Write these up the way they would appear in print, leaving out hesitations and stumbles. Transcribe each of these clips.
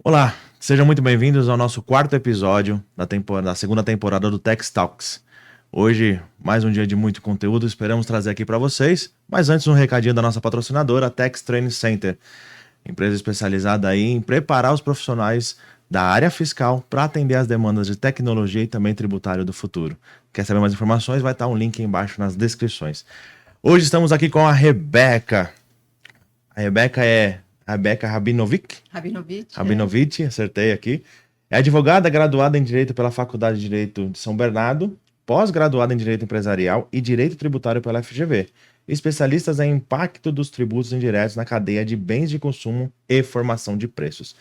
Olá, sejam muito bem-vindos ao nosso quarto episódio da segunda temporada do Tech Talks. Hoje, mais um dia de muito conteúdo, esperamos trazer aqui para vocês, mas antes um recadinho da nossa patrocinadora, a Tex Training Center, empresa especializada aí em preparar os profissionais da área fiscal para atender às demandas de tecnologia e também tributário do futuro. Quer saber mais informações? Vai estar um link aí embaixo nas descrições. Hoje estamos aqui com a Rebeca. A Rebeca é Rebeca Rabinovic. Rabinovic, acertei aqui. É advogada graduada em Direito pela Faculdade de Direito de São Bernardo, pós-graduada em Direito Empresarial e Direito Tributário pela FGV. Especialistas em impacto dos tributos indiretos na cadeia de bens de consumo e formação de preços.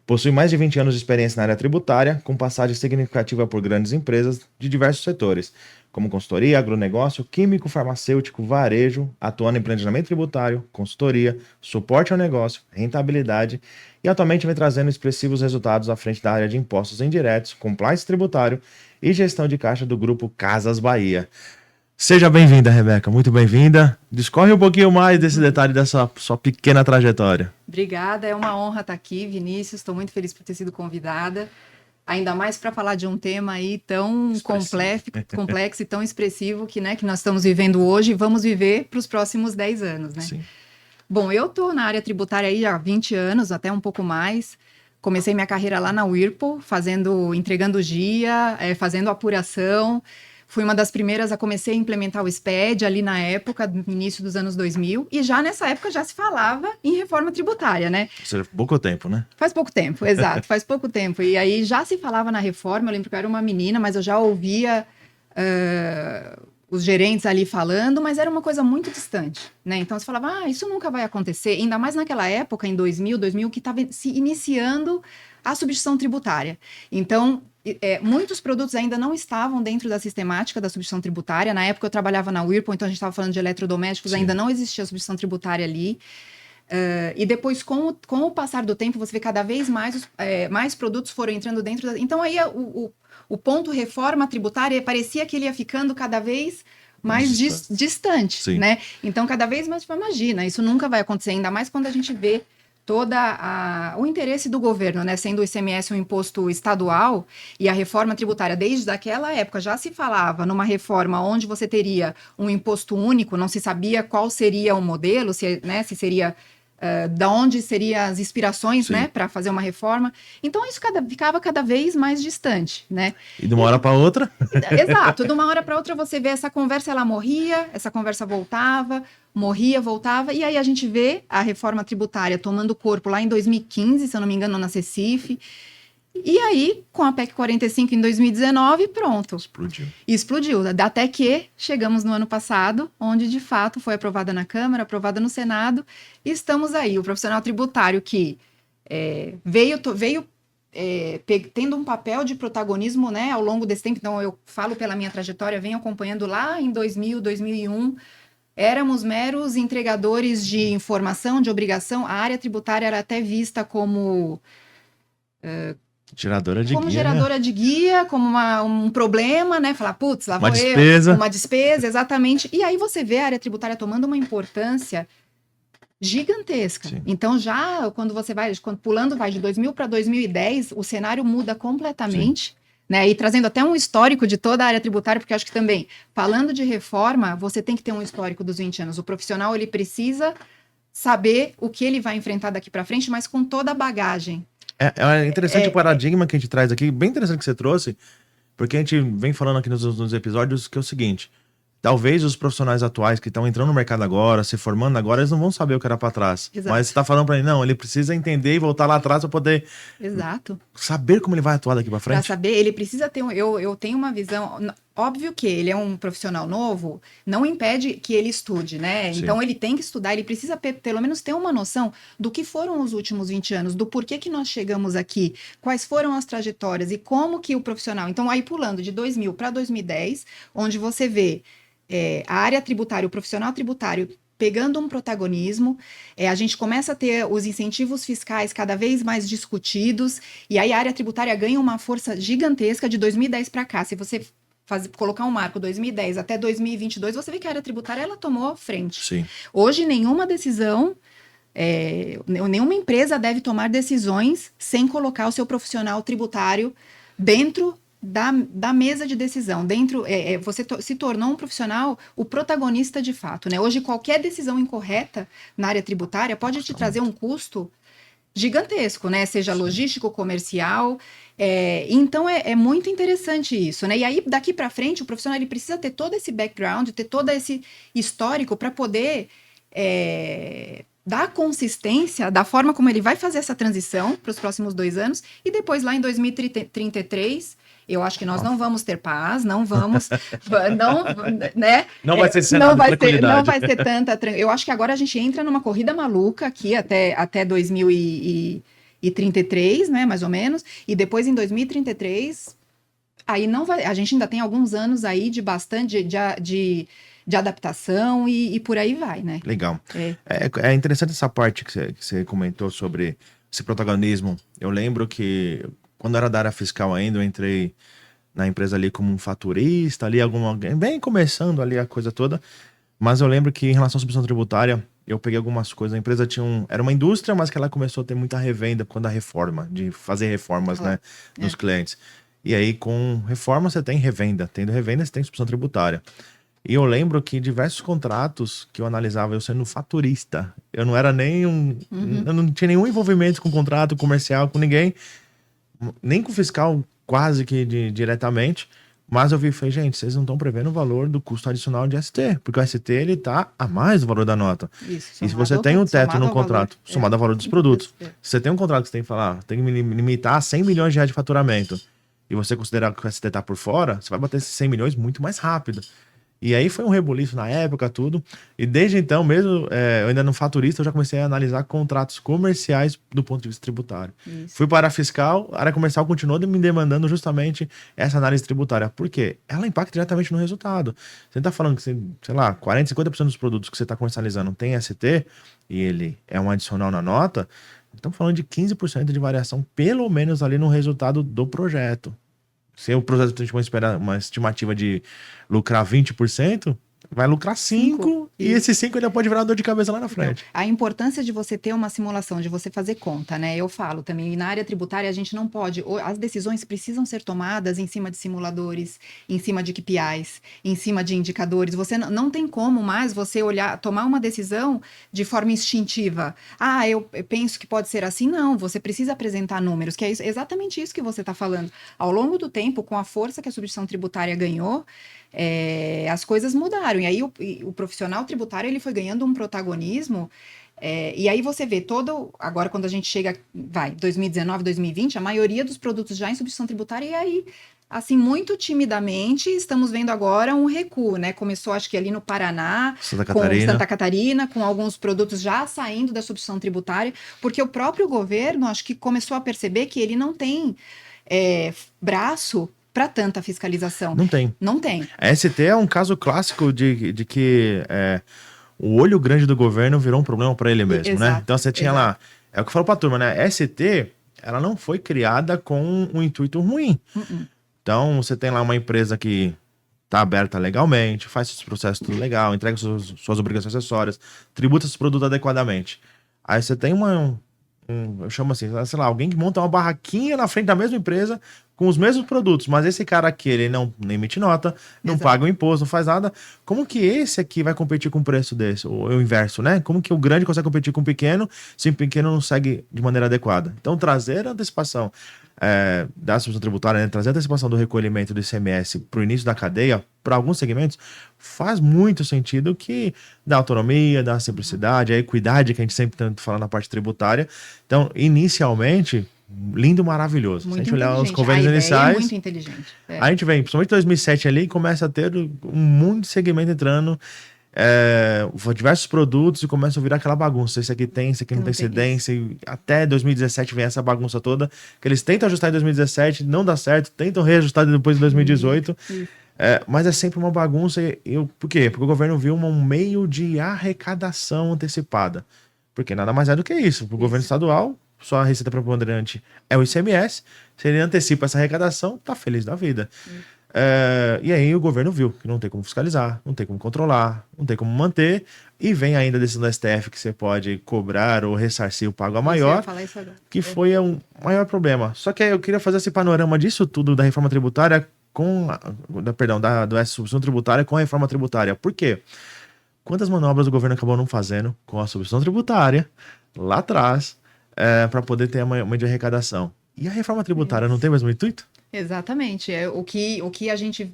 Possui mais de 20 anos de experiência na área tributária, com passagem significativa por grandes empresas de diversos setores, como consultoria, agronegócio, químico, farmacêutico, varejo, atuando em planejamento tributário, consultoria, suporte ao negócio, rentabilidade e atualmente vem trazendo expressivos resultados à frente da área de impostos indiretos, compliance tributário e gestão de caixa do grupo Casas Bahia. Seja bem-vinda, Rebeca, muito bem-vinda. Discorre um pouquinho mais desse detalhe dessa sua pequena trajetória. Obrigada, é uma honra estar aqui, Vinícius, estou muito feliz por ter sido convidada, ainda mais para falar de um tema aí tão complexo e tão expressivo que nós estamos vivendo hoje e vamos viver para os próximos 10 anos, né? Sim. Bom, eu estou na área tributária aí há 20 anos, até um pouco mais. Comecei minha carreira lá na Whirlpool, entregando GIA, fazendo apuração. Fui uma das primeiras a começar a implementar o SPED ali na época, no início dos anos 2000. E já nessa época já se falava em reforma tributária, né? Ou seja, pouco tempo, né? Faz pouco tempo, exato, faz pouco tempo. E aí já se falava na reforma, eu lembro que eu era uma menina, mas eu já ouvia os gerentes ali falando, mas era uma coisa muito distante, né? Então você falava, isso nunca vai acontecer, ainda mais naquela época, em 2000, que estava se iniciando a substituição tributária. Então, muitos produtos ainda não estavam dentro da sistemática da substituição tributária. Na época eu trabalhava na Whirlpool, então a gente estava falando de eletrodomésticos, ainda não existia a substituição tributária ali. E depois, com o passar do tempo, você vê cada vez mais produtos foram entrando dentro da... Então, aí o ponto reforma tributária parecia que ele ia ficando cada vez mais distante, né? Então, cada vez mais, imagina, isso nunca vai acontecer, ainda mais quando a gente vê o interesse do governo, né? Sendo o ICMS um imposto estadual e a reforma tributária, desde aquela época, já se falava numa reforma onde você teria um imposto único, não se sabia qual seria o modelo, se seria... da onde seriam as inspirações, né, para fazer uma reforma. Então, isso ficava cada vez mais distante, né? E de uma hora para outra? Exato, de uma hora para outra você vê essa conversa, ela morria, essa conversa voltava, voltava, e aí a gente vê a reforma tributária tomando corpo lá em 2015, se eu não me engano, na CECIF. E aí, com a PEC 45 em 2019, pronto. Explodiu. Até que chegamos no ano passado, onde de fato foi aprovada na Câmara, aprovada no Senado, e estamos aí. O profissional tributário que veio tendo um papel de protagonismo, né, ao longo desse tempo. Então, eu falo pela minha trajetória, venho acompanhando lá em 2000, 2001, éramos meros entregadores de informação, de obrigação. A área tributária era até vista como... geradora de guia, como um problema, né? Falar, putz, lá vou uma despesa, exatamente. E aí você vê a área tributária tomando uma importância gigantesca. Sim. Então, já quando você vai de 2000 para 2010, o cenário muda completamente. Sim. Né? E trazendo até um histórico de toda a área tributária, porque eu acho que também, falando de reforma, você tem que ter um histórico dos 20 anos. O profissional, ele precisa saber o que ele vai enfrentar daqui para frente, mas com toda a bagagem. É interessante o paradigma que a gente traz aqui, bem interessante que você trouxe, porque a gente vem falando aqui nos episódios que é o seguinte: talvez os profissionais atuais que estão entrando no mercado agora, se formando agora, eles não vão saber o que era para trás. Exato. Mas você está falando para ele, não, ele precisa entender e voltar lá atrás para poder saber como ele vai atuar daqui para frente. Para saber, ele precisa ter eu tenho uma visão. Óbvio que ele é um profissional novo, não impede que ele estude, né? Sim. Então, ele tem que estudar, ele precisa pelo menos ter uma noção do que foram os últimos 20 anos, do porquê que nós chegamos aqui, quais foram as trajetórias e como que o profissional... Então, aí pulando de 2000 para 2010, onde você vê a área tributária, o profissional tributário pegando um protagonismo, a gente começa a ter os incentivos fiscais cada vez mais discutidos, e aí a área tributária ganha uma força gigantesca de 2010 para cá. Se você colocar um marco 2010 até 2022, você vê que a área tributária ela tomou frente. Sim. Hoje, nenhuma decisão Nenhuma empresa deve tomar decisões sem colocar o seu profissional tributário dentro da mesa de decisão. Você se tornou um profissional, o protagonista de fato, né? Hoje, qualquer decisão incorreta na área tributária pode te trazer um custo gigantesco, né? Seja logístico, comercial. Então, é muito interessante isso, né? E aí, daqui para frente, o profissional ele precisa ter todo esse background, ter todo esse histórico para poder dar consistência da forma como ele vai fazer essa transição para os próximos 2 anos. E depois, lá em 2033, eu acho que nós não vamos ter paz, não vamos, né? Não vai ser não vai ser tanta. Eu acho que agora a gente entra numa corrida maluca aqui até 2033, né, mais ou menos. E depois em 2033, aí não vai. A gente ainda tem alguns anos aí de bastante de adaptação e por aí vai, né? Legal. É interessante essa parte que você comentou sobre esse protagonismo. Eu lembro que quando era da área fiscal ainda, eu entrei na empresa ali como um faturista, ali bem começando ali a coisa toda, mas eu lembro que em relação à substituição tributária, eu peguei algumas coisas, a empresa era uma indústria, mas que ela começou a ter muita revenda quando a reforma, de fazer reformas, né, nos clientes. E aí com reforma você tem revenda, tendo revenda você tem substituição tributária. E eu lembro que diversos contratos que eu analisava, eu sendo faturista, eu não era eu não tinha nenhum envolvimento com contrato comercial, com ninguém, nem com o fiscal quase que diretamente, mas eu vi e falei, gente, vocês não estão prevendo o valor do custo adicional de ST, porque o ST ele tá a mais do valor da nota. Isso, e se você tem um teto no contrato, somado ao valor dos produtos, se você tem um contrato que você tem que falar, tem que limitar a 100 milhões de reais de faturamento, e você considerar que o ST tá por fora, você vai bater esses 100 milhões muito mais rápido. E aí foi um rebuliço na época, tudo. E desde então, mesmo eu ainda no faturista, eu já comecei a analisar contratos comerciais do ponto de vista tributário. Isso. Fui para a área fiscal, a área comercial continuou me demandando justamente essa análise tributária. Por quê? Ela impacta diretamente no resultado. Você está falando que, sei lá, 40%, 50% dos produtos que você está comercializando tem ST, e ele é um adicional na nota, estamos falando de 15% de variação, pelo menos ali no resultado do projeto. Se o projeto tem uma estimativa de lucrar 20%, vai lucrar 5%, e esse 5% ainda pode virar dor de cabeça lá na frente. Então, a importância de você ter uma simulação, de você fazer conta, né? Eu falo também, na área tributária a gente não pode, as decisões precisam ser tomadas em cima de simuladores, em cima de KPIs, em cima de indicadores. Você não tem como mais você tomar uma decisão de forma instintiva. Eu penso que pode ser assim. Não, você precisa apresentar números, que é exatamente isso que você está falando. Ao longo do tempo, com a força que a substituição tributária ganhou, as coisas mudaram, e aí o profissional tributário ele foi ganhando um protagonismo, e aí você vê agora quando a gente chega, 2019, 2020, a maioria dos produtos já em substituição tributária, e aí, assim, muito timidamente, estamos vendo agora um recuo, né? Começou, acho que ali no Paraná, Santa Catarina, com alguns produtos já saindo da substituição tributária, porque o próprio governo, acho que começou a perceber que ele não tem braço para tanta fiscalização. Não tem. A ST é um caso clássico de que o olho grande do governo virou um problema para ele mesmo, né? Então você tinha lá, é o que eu falo para a turma, né? A ST, ela não foi criada com um intuito ruim. Então você tem lá uma empresa que está aberta legalmente, faz seus processos tudo legal, entrega suas obrigações acessórias, tributa seus produtos adequadamente. Aí você tem eu chamo assim, sei lá, alguém que monta uma barraquinha na frente da mesma empresa com os mesmos produtos, mas esse cara aqui, ele não emite nota, não paga o imposto, não faz nada. Como que esse aqui vai competir com um preço desse? Ou o inverso, né? Como que o grande consegue competir com o pequeno se o pequeno não segue de maneira adequada? Então, trazer a antecipação da substituição tributária, né? Trazer a antecipação do recolhimento do ICMS para o início da cadeia, para alguns segmentos, faz muito sentido, que dá autonomia, dá simplicidade, a equidade que a gente sempre tenta falar na parte tributária. Então, inicialmente, lindo, maravilhoso. Muito, se a gente olhar os convênios iniciais, muito inteligente. A gente vem, principalmente em 2007 ali, começa a ter um monte de segmento entrando, diversos produtos, e começa a virar aquela bagunça. Esse aqui tem, esse aqui não tem incidência. Até 2017 vem essa bagunça toda, que eles tentam ajustar em 2017, não dá certo, tentam reajustar depois de 2018. Mas é sempre uma bagunça. Por quê? Porque o governo viu um meio de arrecadação antecipada. Porque nada mais é do que isso. Para o governo estadual, só a receita preponderante é o ICMS. Se ele antecipa essa arrecadação, tá feliz da vida. E aí o governo viu que não tem como fiscalizar, não tem como controlar, não tem como manter, e vem ainda a decisão do STF que você pode cobrar ou ressarcir o pago a Isso, eu ia maior, falar isso agora. que foi um maior problema. Só que aí eu queria fazer esse panorama disso tudo da reforma tributária da substituição tributária com a reforma tributária. Por quê? Quantas manobras o governo acabou não fazendo com a substituição tributária lá atrás para poder ter uma de arrecadação? E a reforma tributária não tem o mesmo intuito? Exatamente. O que a gente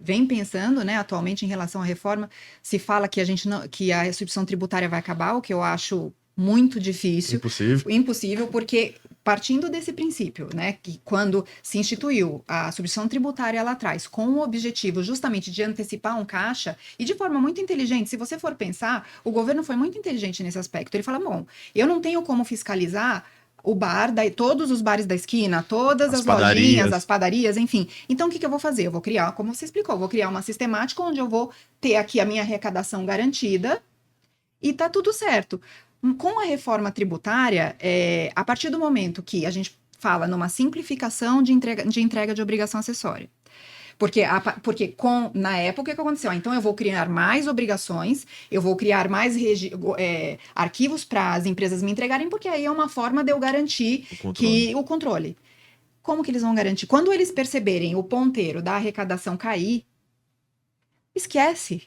vem pensando, né, atualmente em relação à reforma, se fala que que a substituição tributária vai acabar, o que eu acho muito difícil. Impossível. Impossível, porque partindo desse princípio, né, que quando se instituiu a substituição tributária lá atrás, com o objetivo justamente de antecipar um caixa, e de forma muito inteligente, se você for pensar, o governo foi muito inteligente nesse aspecto. Ele fala, bom, eu não tenho como fiscalizar o bar, todos os bares da esquina, todas as lojinhas, as padarias, enfim. Então, o que eu vou fazer? Eu vou criar, como você explicou, eu vou criar uma sistemática onde eu vou ter aqui a minha arrecadação garantida e tá tudo certo. Com a reforma tributária, a partir do momento que a gente fala numa simplificação de entrega de obrigação acessória, porque na época, o que aconteceu? Então, eu vou criar mais obrigações, eu vou criar mais arquivos para as empresas me entregarem, porque aí é uma forma de eu garantir o controle. Como que eles vão garantir? Quando eles perceberem o ponteiro da arrecadação cair, esquece.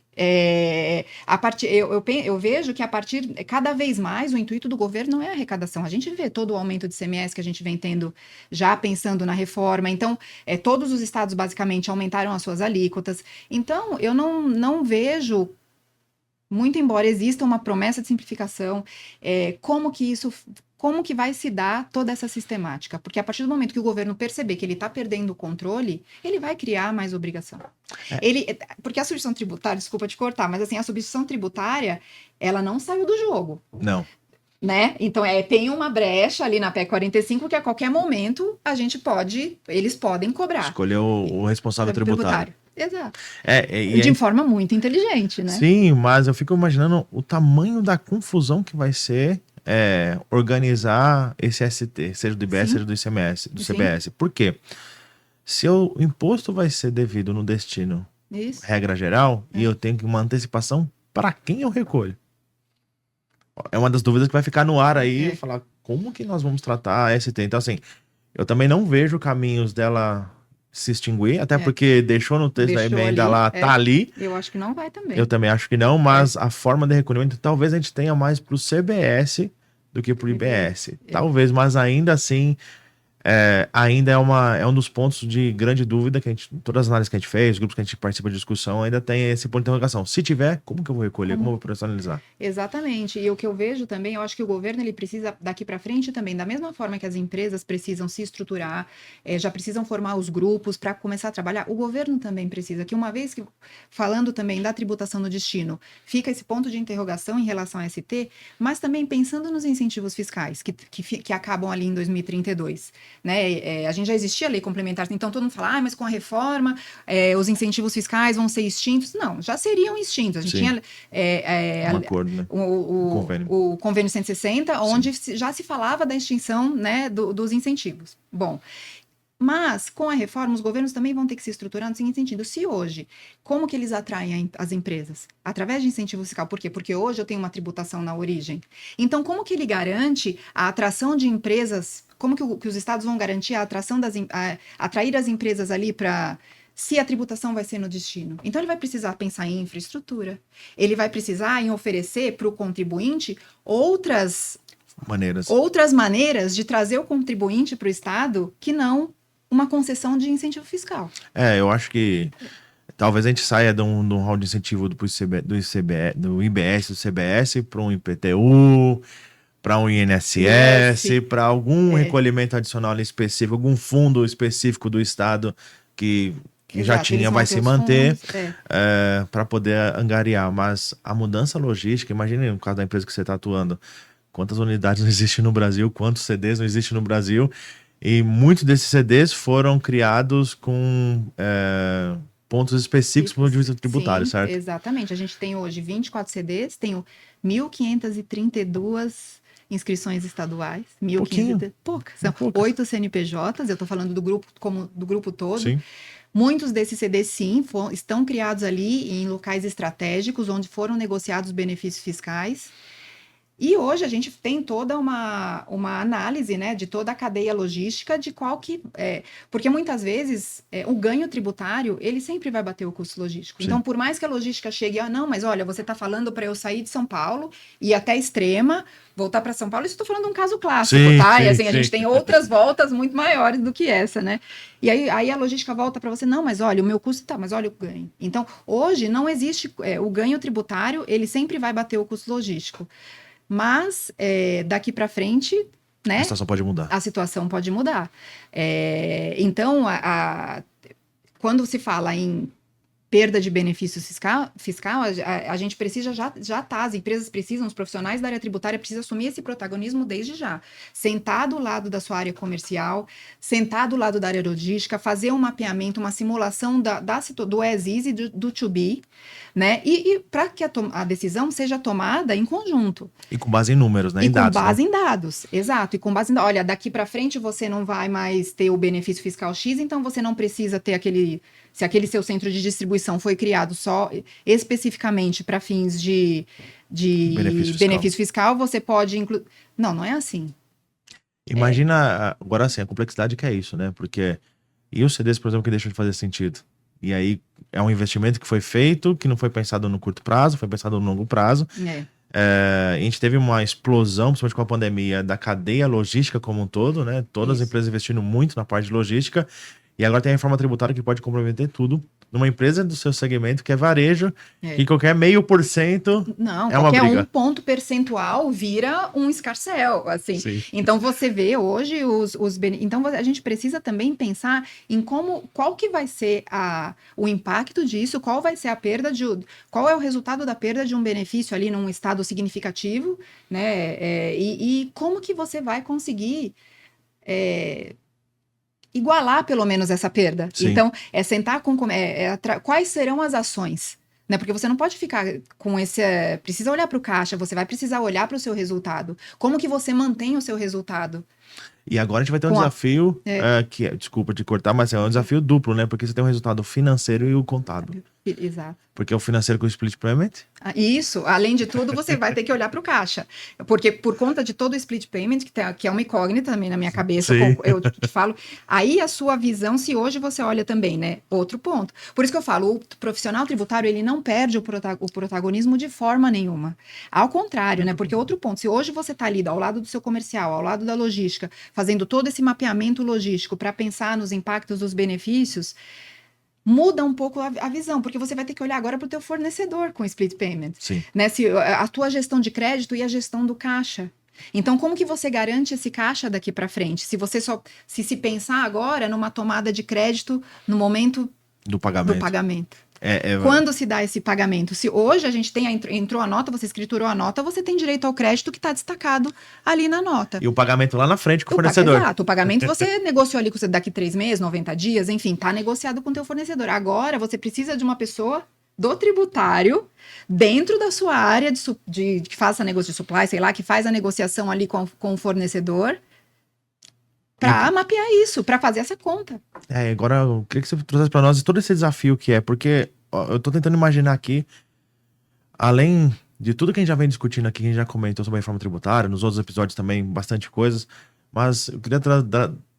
Eu vejo que cada vez mais, o intuito do governo não é a arrecadação. A gente vê todo o aumento de ICMS que a gente vem tendo, já pensando na reforma. Então, todos os estados basicamente aumentaram as suas alíquotas. Então, eu não vejo, muito embora exista uma promessa de simplificação, como que vai se dar toda essa sistemática? Porque a partir do momento que o governo perceber que ele está perdendo o controle, ele vai criar mais obrigação. Porque a substituição tributária, desculpa te cortar, mas assim, a substituição tributária, ela não saiu do jogo. Não. Né? Então, tem uma brecha ali na PEC 45 que a qualquer momento eles podem cobrar. Escolher o responsável tributário. Exato. De forma muito inteligente, né? Sim, mas eu fico imaginando o tamanho da confusão que vai ser organizar esse ST, seja do IBS, seja do ICMS, do CBS. Por quê? Se o imposto vai ser devido no destino, regra geral, e eu tenho uma antecipação, para quem eu recolho? É uma das dúvidas que vai ficar no ar aí, falar como que nós vamos tratar a ST. Então, assim, eu também não vejo caminhos dela se extinguir, até porque deixou no texto da emenda lá, tá ali. Eu acho que não vai também. Eu também acho que não, mas a forma de recolhimento, talvez a gente tenha mais pro CBS do que pro IBS. Talvez, mas ainda assim, ainda é um dos pontos de grande dúvida que todas as análises que a gente fez, os grupos que a gente participa de discussão, ainda tem esse ponto de interrogação. Se tiver, como que eu vou recolher? Como eu vou personalizar? Exatamente. E o que eu vejo também, eu acho que o governo ele precisa daqui para frente também, da mesma forma que as empresas precisam se estruturar, já precisam formar os grupos para começar a trabalhar, o governo também precisa, que uma vez que, falando também da tributação no destino, fica esse ponto de interrogação em relação à ST, mas também pensando nos incentivos fiscais que acabam ali em 2032. Né? A gente já existia a lei complementar, então todo mundo fala, mas com a reforma os incentivos fiscais vão ser extintos. Não, já seriam extintos. A gente tinha um acordo, né? o convênio 160, onde já se falava da extinção, né, dos incentivos. Bom, mas com a reforma os governos também vão ter que se estruturar no seguinte sentido. Se hoje, como que eles atraem as empresas? Através de incentivo fiscal. Por quê? Porque hoje eu tenho uma tributação na origem. Então, como que ele garante a atração de empresas? Como que os estados vão garantir a atração atrair as empresas ali para... se a tributação vai ser no destino. Então, ele vai precisar pensar em infraestrutura. Ele vai precisar em oferecer para o contribuinte outras maneiras de trazer o contribuinte para o estado que não uma concessão de incentivo fiscal. Eu acho que talvez a gente saia de um rol de incentivo do IBS, do CBS, para um IPTU, para um INSS, para algum recolhimento adicional específico, algum fundo específico do estado que já tinha, vai se manter para poder angariar. Mas a mudança logística, imagine no caso da empresa que você está atuando, quantas unidades não existem no Brasil, quantos CDs não existem no Brasil, e muitos desses CDs foram criados com pontos específicos para o juízo tributário, certo? Exatamente. A gente tem hoje 24 CDs, tenho 1.532 inscrições estaduais, Pouquinho. 1.015, poucas. São Poucas. 8 CNPJs, eu estou falando do grupo como do grupo todo. Sim. Muitos desses CDs, sim, estão criados ali em locais estratégicos, onde foram negociados benefícios fiscais. E hoje a gente tem toda uma análise, né, de toda a cadeia logística de qual que é, porque muitas vezes o ganho tributário, ele sempre vai bater o custo logístico. Sim. Então, por mais que a logística chegue, não, mas olha, você está falando para eu sair de São Paulo e ir até Extrema, voltar para São Paulo, isso estou falando de um caso clássico, Sim, tá? sim, E assim, sim. a gente tem outras voltas muito maiores do que essa, né? E aí a logística volta para você, não, mas olha, o meu custo tá, mas olha o ganho. Então, hoje não existe o ganho tributário, ele sempre vai bater o custo logístico. Mas daqui para frente, né? A situação pode mudar. A situação pode mudar. Então, quando se fala em perda de benefício fiscal, a gente precisa já tá, as empresas precisam, os profissionais da área tributária precisam assumir esse protagonismo desde já. Sentar do lado da sua área comercial, sentar do lado da área logística, fazer um mapeamento, uma simulação do as-is e do to-be, né? E para que a decisão seja tomada em conjunto. E com base em números, né? E Em dados. com base né? em dados, exato. E com base em dados. Olha, daqui para frente você não vai mais ter o benefício fiscal X, então você não precisa ter se aquele seu centro de distribuição foi criado só especificamente para fins de benefício fiscal, você pode incluir. Não é assim. Imagina, agora assim, a complexidade que é isso, né? Porque, e os CDs, por exemplo, que deixam de fazer sentido? E aí, é um investimento que foi feito, que não foi pensado no curto prazo, foi pensado no longo prazo. A gente teve uma explosão, principalmente com a pandemia, da cadeia logística como um todo, né? Todas as empresas investindo muito na parte de logística. E agora tem a reforma tributária que pode comprometer tudo numa empresa do seu segmento, que é varejo, que qualquer 0,5% não, é uma qualquer briga. um ponto percentual vira um escarcéu, assim. Sim. Então, você vê hoje Então, a gente precisa também pensar em qual que vai ser o impacto disso, qual vai ser a perda qual é o resultado da perda de um benefício ali num estado significativo, né? E como que você vai conseguir igualar pelo menos essa perda. Sim. Então, sentar com quais serão as ações, né? Porque você não pode ficar com precisa olhar para o caixa, você vai precisar olhar para o seu resultado. Como que você mantém o seu resultado? E agora a gente vai ter um desafio, desculpa te cortar, mas é um desafio duplo, né? Porque você tem um resultado financeiro e o contábil. Exato. Porque é o financeiro com o split payment. Isso, além de tudo, você vai ter que olhar para o caixa. Porque por conta de todo o split payment, que é uma incógnita também na minha cabeça, eu te falo, aí a sua visão, se hoje você olha também, né? Outro ponto. Por isso que eu falo, o profissional tributário, ele não perde o protagonismo de forma nenhuma. Ao contrário, né? Porque outro ponto, se hoje você está ali ao lado do seu comercial, ao lado da logística, fazendo todo esse mapeamento logístico para pensar nos impactos dos benefícios, muda um pouco a visão, porque você vai ter que olhar agora para o teu fornecedor com split payment. Sim. Né? A tua gestão de crédito e a gestão do caixa. Então, como que você garante esse caixa daqui para frente? Se você se pensar agora numa tomada de crédito no momento do pagamento. Quando se dá esse pagamento? Se hoje a gente entrou a nota, você escriturou a nota, você tem direito ao crédito que está destacado ali na nota. E o pagamento lá na frente com o fornecedor. Exato, o pagamento você negociou ali daqui 3 meses, 90 dias, enfim, está negociado com o teu fornecedor. Agora você precisa de uma pessoa do tributário dentro da sua área que faça negócio de supply, sei lá, que faz a negociação ali com o fornecedor, para mapear isso, para fazer essa conta. Agora eu queria que você trouxesse para nós todo esse desafio que porque eu tô tentando imaginar aqui, além de tudo que a gente já vem discutindo aqui, que a gente já comentou sobre a reforma tributária, nos outros episódios também, bastante coisas, mas eu queria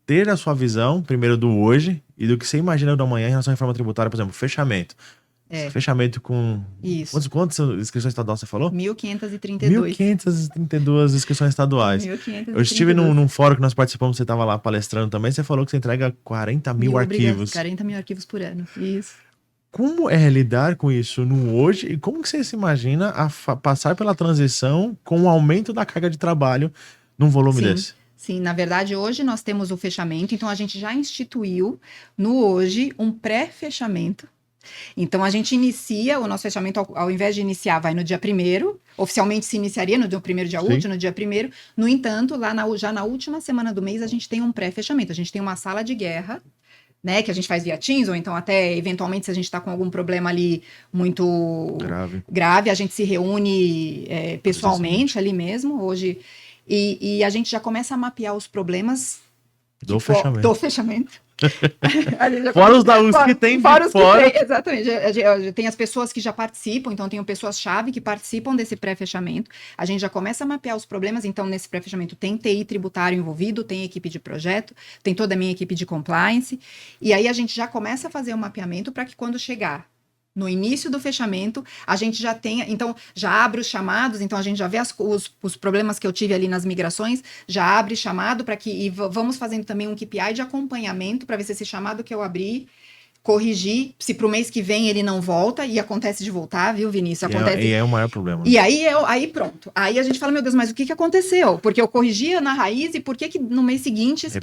ter a sua visão, primeiro do hoje, e do que você imagina do amanhã em relação à reforma tributária, por exemplo, fechamento. Fechamento com... Isso. Quantas inscrições estaduais você falou? 1.532. 1.532 inscrições estaduais. 1.532. Eu estive num fórum que nós participamos, você estava lá palestrando também, você falou que você entrega 40 mil arquivos. 40 mil arquivos por ano, isso. Como é lidar com isso no hoje e como que você se imagina passar pela transição com o aumento da carga de trabalho num volume desse? Sim, na verdade, hoje nós temos o fechamento, então a gente já instituiu no hoje um pré-fechamento. Então, a gente inicia o nosso fechamento, ao invés de iniciar, vai no dia 1º, oficialmente se iniciaria no primeiro dia útil, no dia 1º. No entanto, já na última semana do mês, a gente tem um pré-fechamento, a gente tem uma sala de guerra, né, que a gente faz via Teams, ou então até, eventualmente, se a gente está com algum problema ali muito grave, a gente se reúne pessoalmente ali mesmo, hoje... E a gente já começa a mapear os problemas Do fechamento. do fechamento. Fora os que tem de fora. Exatamente. Tem as pessoas que já participam, então tem pessoas-chave que participam desse pré-fechamento. A gente já começa a mapear os problemas, então nesse pré-fechamento tem TI tributário envolvido, tem equipe de projeto, tem toda a minha equipe de compliance, e aí a gente já começa a fazer o mapeamento para que quando chegar no início do fechamento, a gente já tenha, então já abre os chamados, então a gente já vê os problemas que eu tive ali nas migrações, já abre chamado para que, e vamos fazendo também um KPI de acompanhamento para ver se esse chamado que eu abri, corrigir, se para o mês que vem ele não volta, e acontece de voltar, viu, Vinícius? Acontece. E é o maior problema. Né? E aí pronto, aí a gente fala, meu Deus, mas o que aconteceu? Porque eu corrigia na raiz e por que no mês seguinte esse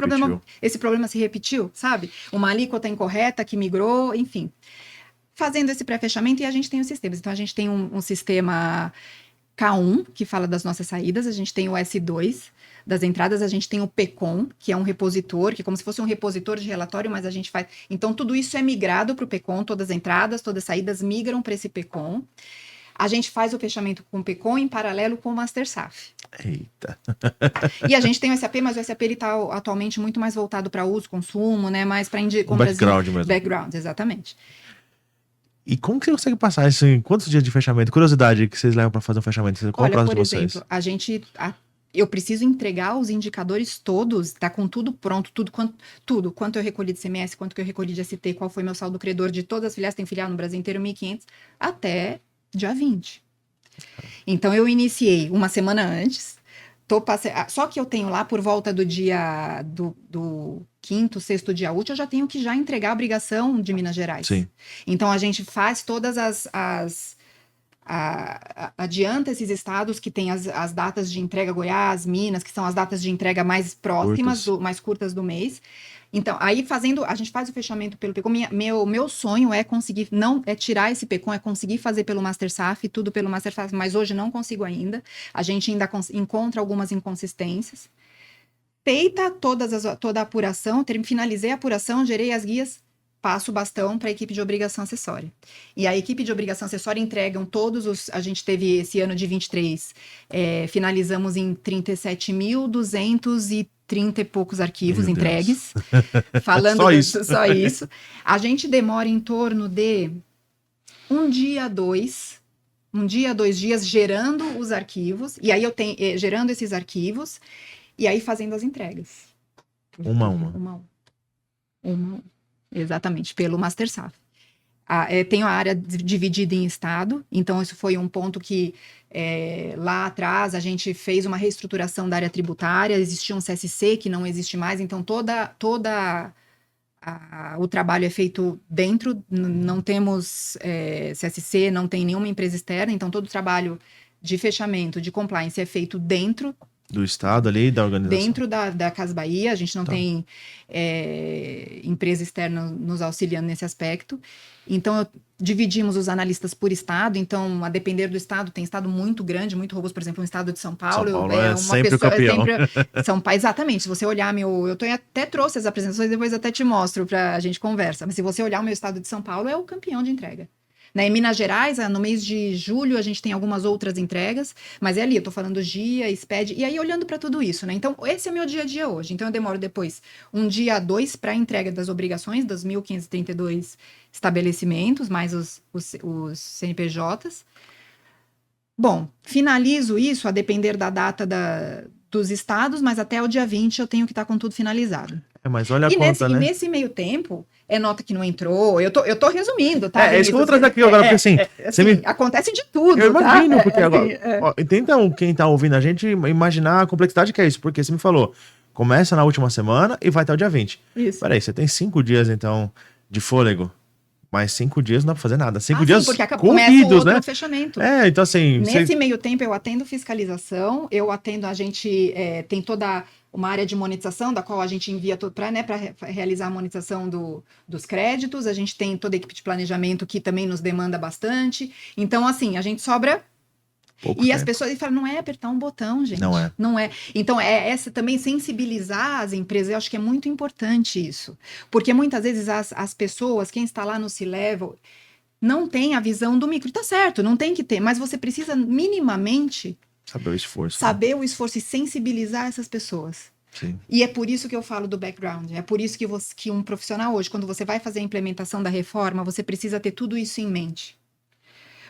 problema se repetiu, sabe? Uma alíquota incorreta que migrou, enfim. Fazendo esse pré-fechamento, e a gente tem os sistemas. Então, a gente tem um sistema K1, que fala das nossas saídas, a gente tem o S2 das entradas, a gente tem o PCOM, que é um repositor, que é como se fosse um repositor de relatório, mas a gente faz... Então, tudo isso é migrado para o PCOM, todas as entradas, todas as saídas migram para esse PCOM. A gente faz o fechamento com o PCOM em paralelo com o Master SAF. Eita! E a gente tem o SAP, mas o SAP está atualmente muito mais voltado para uso, consumo, né? Mais para background mesmo. Background, exatamente. E como que você consegue passar isso em quantos dias de fechamento? Curiosidade que vocês levam para fazer um fechamento? Qual é o prazo de vocês? Por exemplo, eu preciso entregar os indicadores todos, tá com tudo pronto, quanto eu recolhi de CMS, quanto que eu recolhi de ST, qual foi meu saldo credor de todas as filiais, tem filial no Brasil inteiro, 1.500, até dia 20. Então, eu iniciei uma semana antes, só que eu tenho lá por volta do dia do quinto, sexto dia útil, eu já tenho que entregar a obrigação de Minas Gerais. Sim. Então, a gente faz todas adianta esses estados que têm as datas de entrega, Goiás, Minas, que são as datas de entrega mais próximas, mais curtas do mês. Então, aí a gente faz o fechamento pelo PCOM. Meu sonho é conseguir, não é tirar esse PCOM, é conseguir fazer pelo Master SAF, tudo pelo Master SAF, mas hoje não consigo ainda. A gente ainda encontra algumas inconsistências. Feita toda a apuração, finalizei a apuração, gerei as guias, passo o bastão para a equipe de obrigação acessória. E a equipe de obrigação acessória entregam a gente teve esse ano de 23, finalizamos em 37.230 e poucos arquivos entregues. Falando só isso. A gente demora em torno de um dia, dois dias gerando os arquivos, e aí eu tenho gerando esses arquivos, e aí fazendo as entregas. Uma a uma. Exatamente, pelo Master SAF. Tenho a área dividida em estado, então isso foi um ponto que lá atrás a gente fez uma reestruturação da área tributária, existia um CSC que não existe mais, então o trabalho é feito dentro, não temos CSC, não tem nenhuma empresa externa, então todo o trabalho de fechamento, de compliance é feito dentro do estado ali, da organização. Dentro da Casa Bahia, a gente não tem empresa externa nos auxiliando nesse aspecto. Então, dividimos os analistas por estado. Então, a depender do estado, tem estado muito grande, muito robusto. Por exemplo, o estado de São Paulo. São Paulo é sempre o campeão. Exatamente. Se você olhar eu até trouxe as apresentações, depois até te mostro para a gente conversa. Mas se você olhar o meu estado de São Paulo, é o campeão de entrega. Em Minas Gerais, no mês de julho, a gente tem algumas outras entregas, mas é ali, eu tô falando GIA, SPED, e aí olhando para tudo isso, né? Então, esse é o meu dia a dia hoje. Então, eu demoro depois um dia, dois para a entrega das obrigações, dos 1.532 estabelecimentos, mais os CNPJs. Bom, finalizo isso a depender da data dos estados, mas até o dia 20 eu tenho que estar com tudo finalizado. Mas olha a conta, né? E nesse meio tempo, nota que não entrou, eu tô resumindo, tá? Isso que eu vou trazer aqui agora, porque assim... acontece de tudo, eu imagino, porque agora... Tenta quem tá ouvindo a gente imaginar a complexidade que é isso, porque você me falou, começa na última semana e vai até o dia 20. Isso. Peraí, você tem 5 dias, então, de fôlego. Mas 5 dias não dá pra fazer nada. 5 dias porque corridos, né? Fechamento. Então assim... Nesse meio tempo, eu atendo fiscalização, a gente tem toda uma área de monetização, da qual a gente envia para realizar a monetização dos créditos, a gente tem toda a equipe de planejamento que também nos demanda bastante. Então, assim, a gente sobra... As pessoas falam, não é apertar um botão, gente. Não é. Então, essa também sensibilizar as empresas, eu acho que é muito importante isso. Porque muitas vezes as pessoas, quem está lá no C-Level, não tem a visão do micro. Tá certo, não tem que ter, mas você precisa minimamente Saber o esforço. Né? Saber o esforço e sensibilizar essas pessoas. Sim. E é por isso que eu falo do background. É por isso que um profissional hoje, quando você vai fazer a implementação da reforma, você precisa ter tudo isso em mente.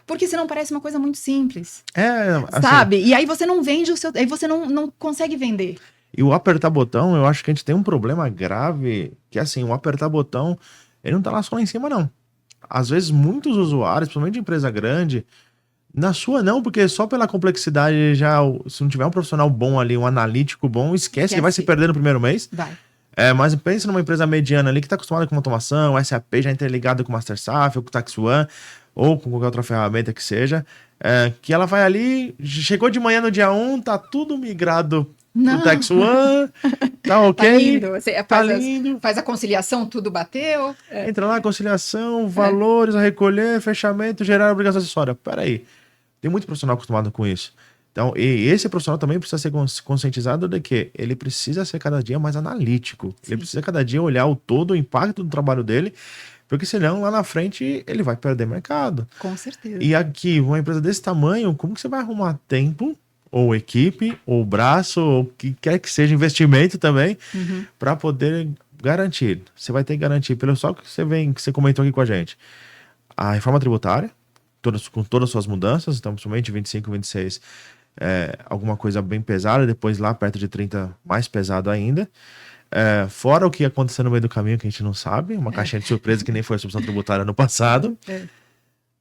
Porque senão parece uma coisa muito simples. Assim, sabe? E aí você não vende aí você não consegue vender. E o apertar botão, eu acho que a gente tem um problema grave, que assim, o apertar botão, ele não tá lá só lá em cima, não. Às vezes, muitos usuários, principalmente de empresa grande, na sua não, porque só pela complexidade já, se não tiver um profissional bom ali, um analítico bom, esquece, ele vai se perder no primeiro mês. Vai. Mas pensa numa empresa mediana ali que tá acostumada com automação, SAP já interligado com o MasterSAF, ou com o TaxOne, ou com qualquer outra ferramenta que seja, que ela vai ali, chegou de manhã no dia 1, tá tudo migrado pro TaxOne, tá ok. Tá lindo. Você tá lindo. Faz a conciliação, tudo bateu. Entra lá, conciliação, valores a recolher, fechamento, gerar obrigação acessória. Peraí, tem muito profissional acostumado com isso. Então, e esse profissional também precisa ser conscientizado de que ele precisa ser cada dia mais analítico. Sim. Ele precisa cada dia olhar o todo, o impacto do trabalho dele, porque senão lá na frente ele vai perder mercado. Com certeza. E aqui, uma empresa desse tamanho, como que você vai arrumar tempo, ou equipe, ou braço, ou o que quer que seja, investimento também, para poder garantir? Você vai ter que garantir, pelo só que você comentou aqui com a gente, a reforma tributária, com todas as suas mudanças, então principalmente 25, 26, alguma coisa bem pesada, depois lá perto de 30 mais pesado ainda, fora o que ia acontecer no meio do caminho que a gente não sabe, uma caixinha de surpresa que nem foi a subvenção tributária no passado,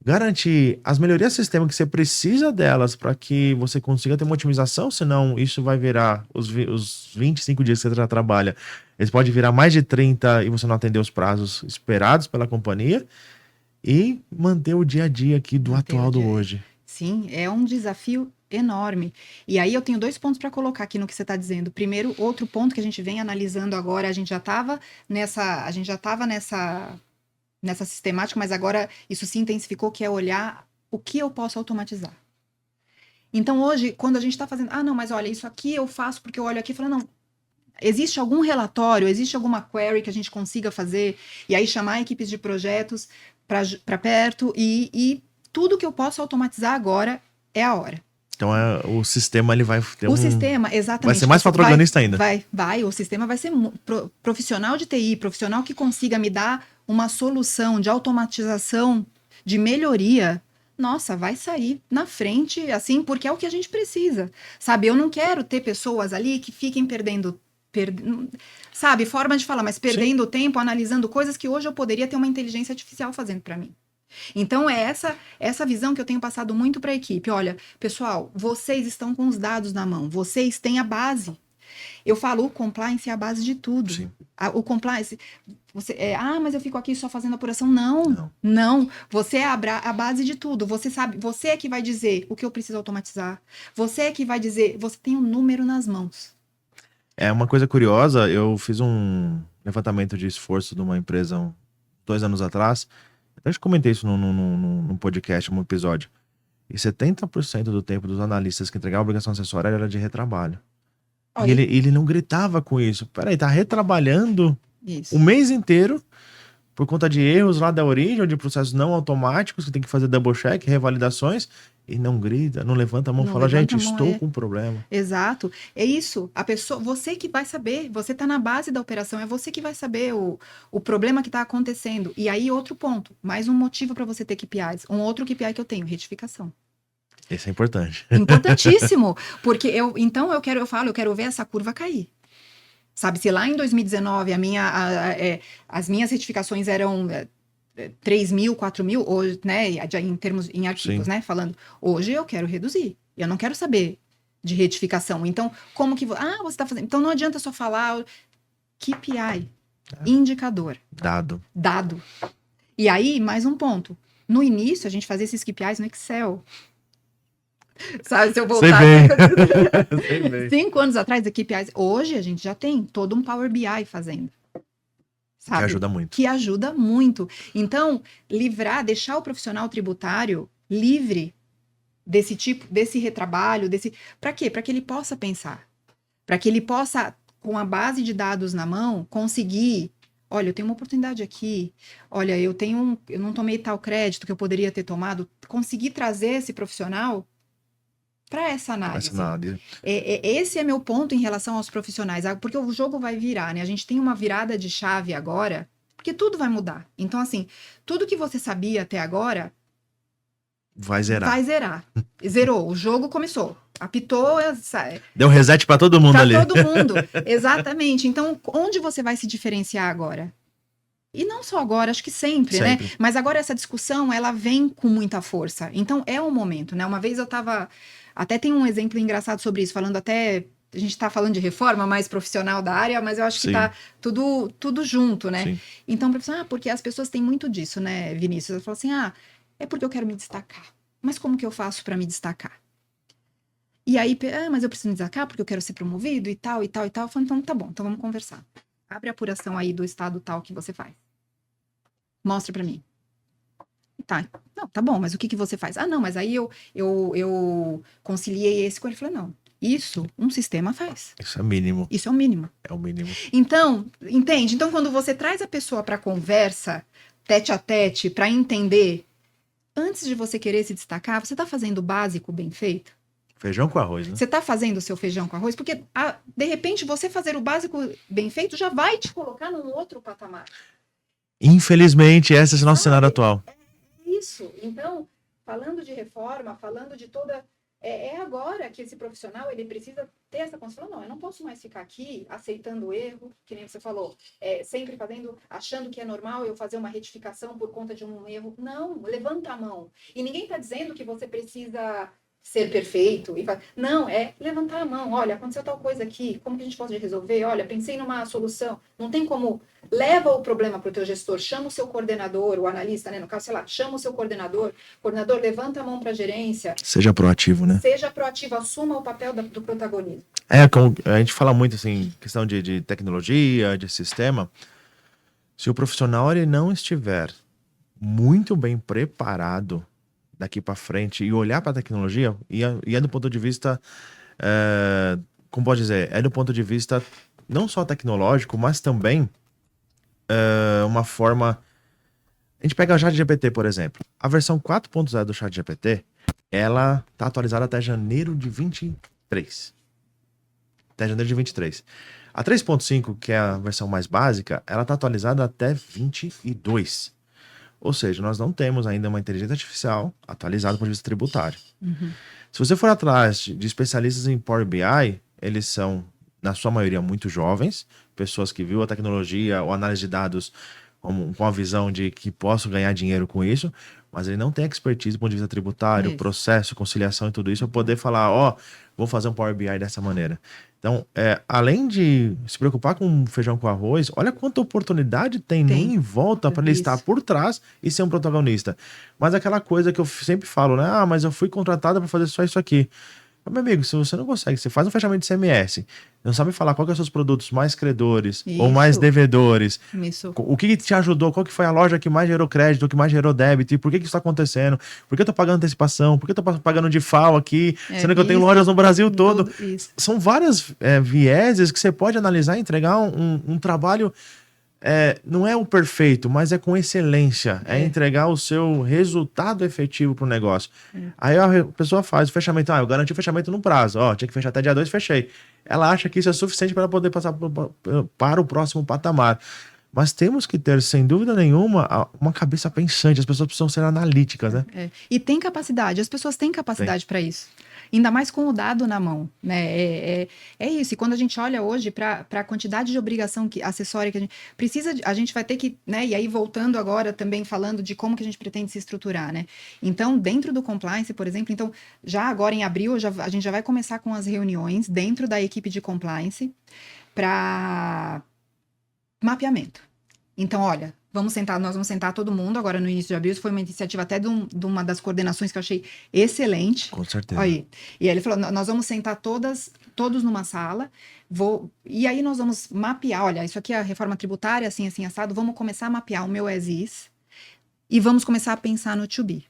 garantir as melhorias do sistema que você precisa delas para que você consiga ter uma otimização, senão isso vai virar os 25 dias que você já trabalha, eles podem virar mais de 30 e você não atender os prazos esperados pela companhia, e manter o dia a dia aqui do atual do hoje. Sim, é um desafio enorme. E aí eu tenho 2 pontos para colocar aqui no que você está dizendo. Primeiro, outro ponto que a gente vem analisando agora, a gente já estava nessa sistemática, mas agora isso se intensificou, que é olhar o que eu posso automatizar. Então hoje, quando a gente está fazendo, não, mas olha, isso aqui eu faço porque eu olho aqui e falo, não, existe algum relatório, existe alguma query que a gente consiga fazer, e aí chamar equipes de projetos para perto, e tudo que eu posso automatizar agora é a hora. Então o sistema ele vai ter sistema, exatamente. Vai ser mais patrocinista ainda. O sistema vai ser profissional de TI, profissional que consiga me dar uma solução de automatização, de melhoria. Nossa, vai sair na frente, assim, porque é o que a gente precisa. Sabe, eu não quero ter pessoas ali que fiquem sabe, forma de falar, mas perdendo tempo, analisando coisas que hoje eu poderia ter uma inteligência artificial fazendo para mim. Então é essa visão que eu tenho passado muito para a equipe. Olha, pessoal, vocês estão com os dados na mão, vocês têm a base. Eu falo, o compliance é a base de tudo. Sim. O compliance, mas eu fico aqui só fazendo apuração. Não. Você é a base de tudo. Você sabe, você é que vai dizer o que eu preciso automatizar. Você é que vai dizer, você tem um número nas mãos. É uma coisa curiosa, eu fiz um levantamento de esforço de uma empresa 2 anos atrás, até eu comentei isso num podcast, num episódio, e 70% do tempo dos analistas que entregavam a obrigação acessória era de retrabalho. Olha. E ele não gritava com isso. Peraí, tá retrabalhando o mês inteiro por conta de erros lá da origem, ou de processos não automáticos, que tem que fazer double check, revalidações, e não grita, não levanta a mão e fala, gente, estou com um problema. Exato. É isso. A pessoa, você que vai saber, você está na base da operação, é você que vai saber o problema que está acontecendo. E aí, outro ponto, mais um motivo para você ter KPIs. Um outro KPI que eu tenho, retificação. Esse é importante. Importantíssimo. Porque eu quero ver essa curva cair. Sabe, se lá em 2019 as minhas retificações eram 3 mil, 4 mil, hoje, né, em arquivos, né, falando, hoje eu quero reduzir, eu não quero saber de retificação, então, como que, você está fazendo, então não adianta só falar KPI, indicador. Dado. E aí, mais um ponto, no início a gente fazia esses KPIs no Excel, sabe, se eu voltar 5 anos atrás, a KPIs, hoje a gente já tem todo um Power BI fazendo. Sabe? Que ajuda muito. Então, deixar o profissional tributário livre desse retrabalho, para quê? Para que ele possa pensar. Para que ele possa, com a base de dados na mão, conseguir, olha, eu tenho uma oportunidade aqui, olha, eu não tomei tal crédito que eu poderia ter tomado, conseguir trazer esse profissional para essa análise. Essa análise. Esse é meu ponto em relação aos profissionais, porque o jogo vai virar, né? A gente tem uma virada de chave agora, porque tudo vai mudar. Então, assim, tudo que você sabia até agora vai zerar. Vai zerar. Zerou. O jogo começou. Apitou. Deu reset para todo mundo ali. Para todo mundo. Exatamente. Então, onde você vai se diferenciar agora? E não só agora, acho que sempre, né? Mas agora essa discussão, ela vem com muita força. Então, é o momento, né? Uma vez eu tava... Até tem um exemplo engraçado sobre isso, falando até... A gente tá falando de reforma mais profissional da área, mas eu acho que tá tudo junto, né? Sim. Então, porque as pessoas têm muito disso, né, Vinícius? Eu falo assim, é porque eu quero me destacar. Mas como que eu faço para me destacar? E aí, mas eu preciso me destacar porque eu quero ser promovido e tal, e tal, e tal. Eu falo, então tá bom, então vamos conversar. Abre a apuração aí do estado tal que você faz. Mostra para mim. Tá, não, tá bom, mas o que você faz? Não, mas aí eu conciliei esse com ele. Eu falei, não, isso um sistema faz. Isso é mínimo. Isso é o mínimo. É o mínimo. Então, entende? Então, quando você traz a pessoa para conversa, tete a tete, para entender, antes de você querer se destacar, você tá fazendo o básico bem feito? Feijão com arroz, né? Você tá fazendo o seu feijão com arroz? Porque, de repente, você fazer o básico bem feito já vai te colocar num outro patamar. Infelizmente, esse é o nosso cenário atual. Isso. Então, falando de reforma, falando de toda... É agora que esse profissional, ele precisa ter essa consciência. Não, eu não posso mais ficar aqui aceitando o erro, que nem você falou, sempre achando que é normal eu fazer uma retificação por conta de um erro. Não, levanta a mão. E ninguém está dizendo que você precisa ser perfeito. Não, é levantar a mão. Olha, aconteceu tal coisa aqui, como que a gente pode resolver? Olha, pensei numa solução. Não tem como... Leva o problema para o teu gestor, chama o seu coordenador, o analista, né? No caso, sei lá, chama o seu coordenador. Coordenador, levanta a mão para a gerência. Seja proativo, né? Seja proativo, assuma o papel do protagonismo. A gente fala muito, assim, questão de tecnologia, de sistema. Se o profissional ele não estiver muito bem preparado daqui para frente e olhar para a tecnologia, e é do ponto de vista, como pode dizer, é do ponto de vista não só tecnológico, mas também uma forma... A gente pega o ChatGPT, por exemplo. A versão 4.0 do ChatGPT, ela tá atualizada até janeiro de 23. Até janeiro de 23. A 3.5, que é a versão mais básica, ela tá atualizada até 22. Ou seja, nós não temos ainda uma inteligência artificial atualizada do ponto de vista tributário. Uhum. Se você for atrás de especialistas em Power BI, eles são, na sua maioria, muito jovens, pessoas que viram a tecnologia ou análise de dados com a visão de que posso ganhar dinheiro com isso, mas ele não tem expertise do ponto de vista tributário, processo, conciliação e tudo isso, para poder falar, vou fazer um Power BI dessa maneira. Então, além de se preocupar com feijão com arroz, olha quanta oportunidade tem em volta para ele estar por trás e ser um protagonista. Mas aquela coisa que eu sempre falo, né? Mas eu fui contratada para fazer só isso aqui. Meu amigo, se você não consegue, você faz um fechamento de CMS, não sabe falar qual que são os produtos mais credores ou mais devedores, o que te ajudou, qual que foi a loja que mais gerou crédito, que mais gerou débito, e por que isso está acontecendo, por que eu tô pagando antecipação, por que eu tô pagando de FAO aqui, sendo que eu tenho lojas no Brasil todo. São várias vieses que você pode analisar e entregar um trabalho... não é o perfeito, mas é com excelência. É entregar o seu resultado efetivo para o negócio. Aí a pessoa faz o fechamento. Eu garanti o fechamento no prazo. Tinha que fechar até dia 2, fechei. Ela acha que isso é suficiente para poder passar para o próximo patamar. Mas temos que ter, sem dúvida nenhuma, uma cabeça pensante. As pessoas precisam ser analíticas, né? E tem capacidade. As pessoas têm capacidade para isso. Ainda mais com o dado na mão, né? É isso. E quando a gente olha hoje para a quantidade de obrigação acessória que a gente precisa, a gente vai ter que, né? E aí voltando agora também falando de como que a gente pretende se estruturar, né? Então, dentro do compliance, por exemplo, então já agora em abril a gente já vai começar com as reuniões dentro da equipe de compliance para mapeamento. Então, olha, nós vamos sentar todo mundo agora no início de abril. Isso foi uma iniciativa até de uma das coordenações que eu achei excelente. Com certeza. Aí. E aí ele falou, nós vamos sentar todos numa sala, e aí nós vamos mapear, olha, isso aqui é a reforma tributária, assim, assado, vamos começar a mapear o meu as-is e vamos começar a pensar no to be.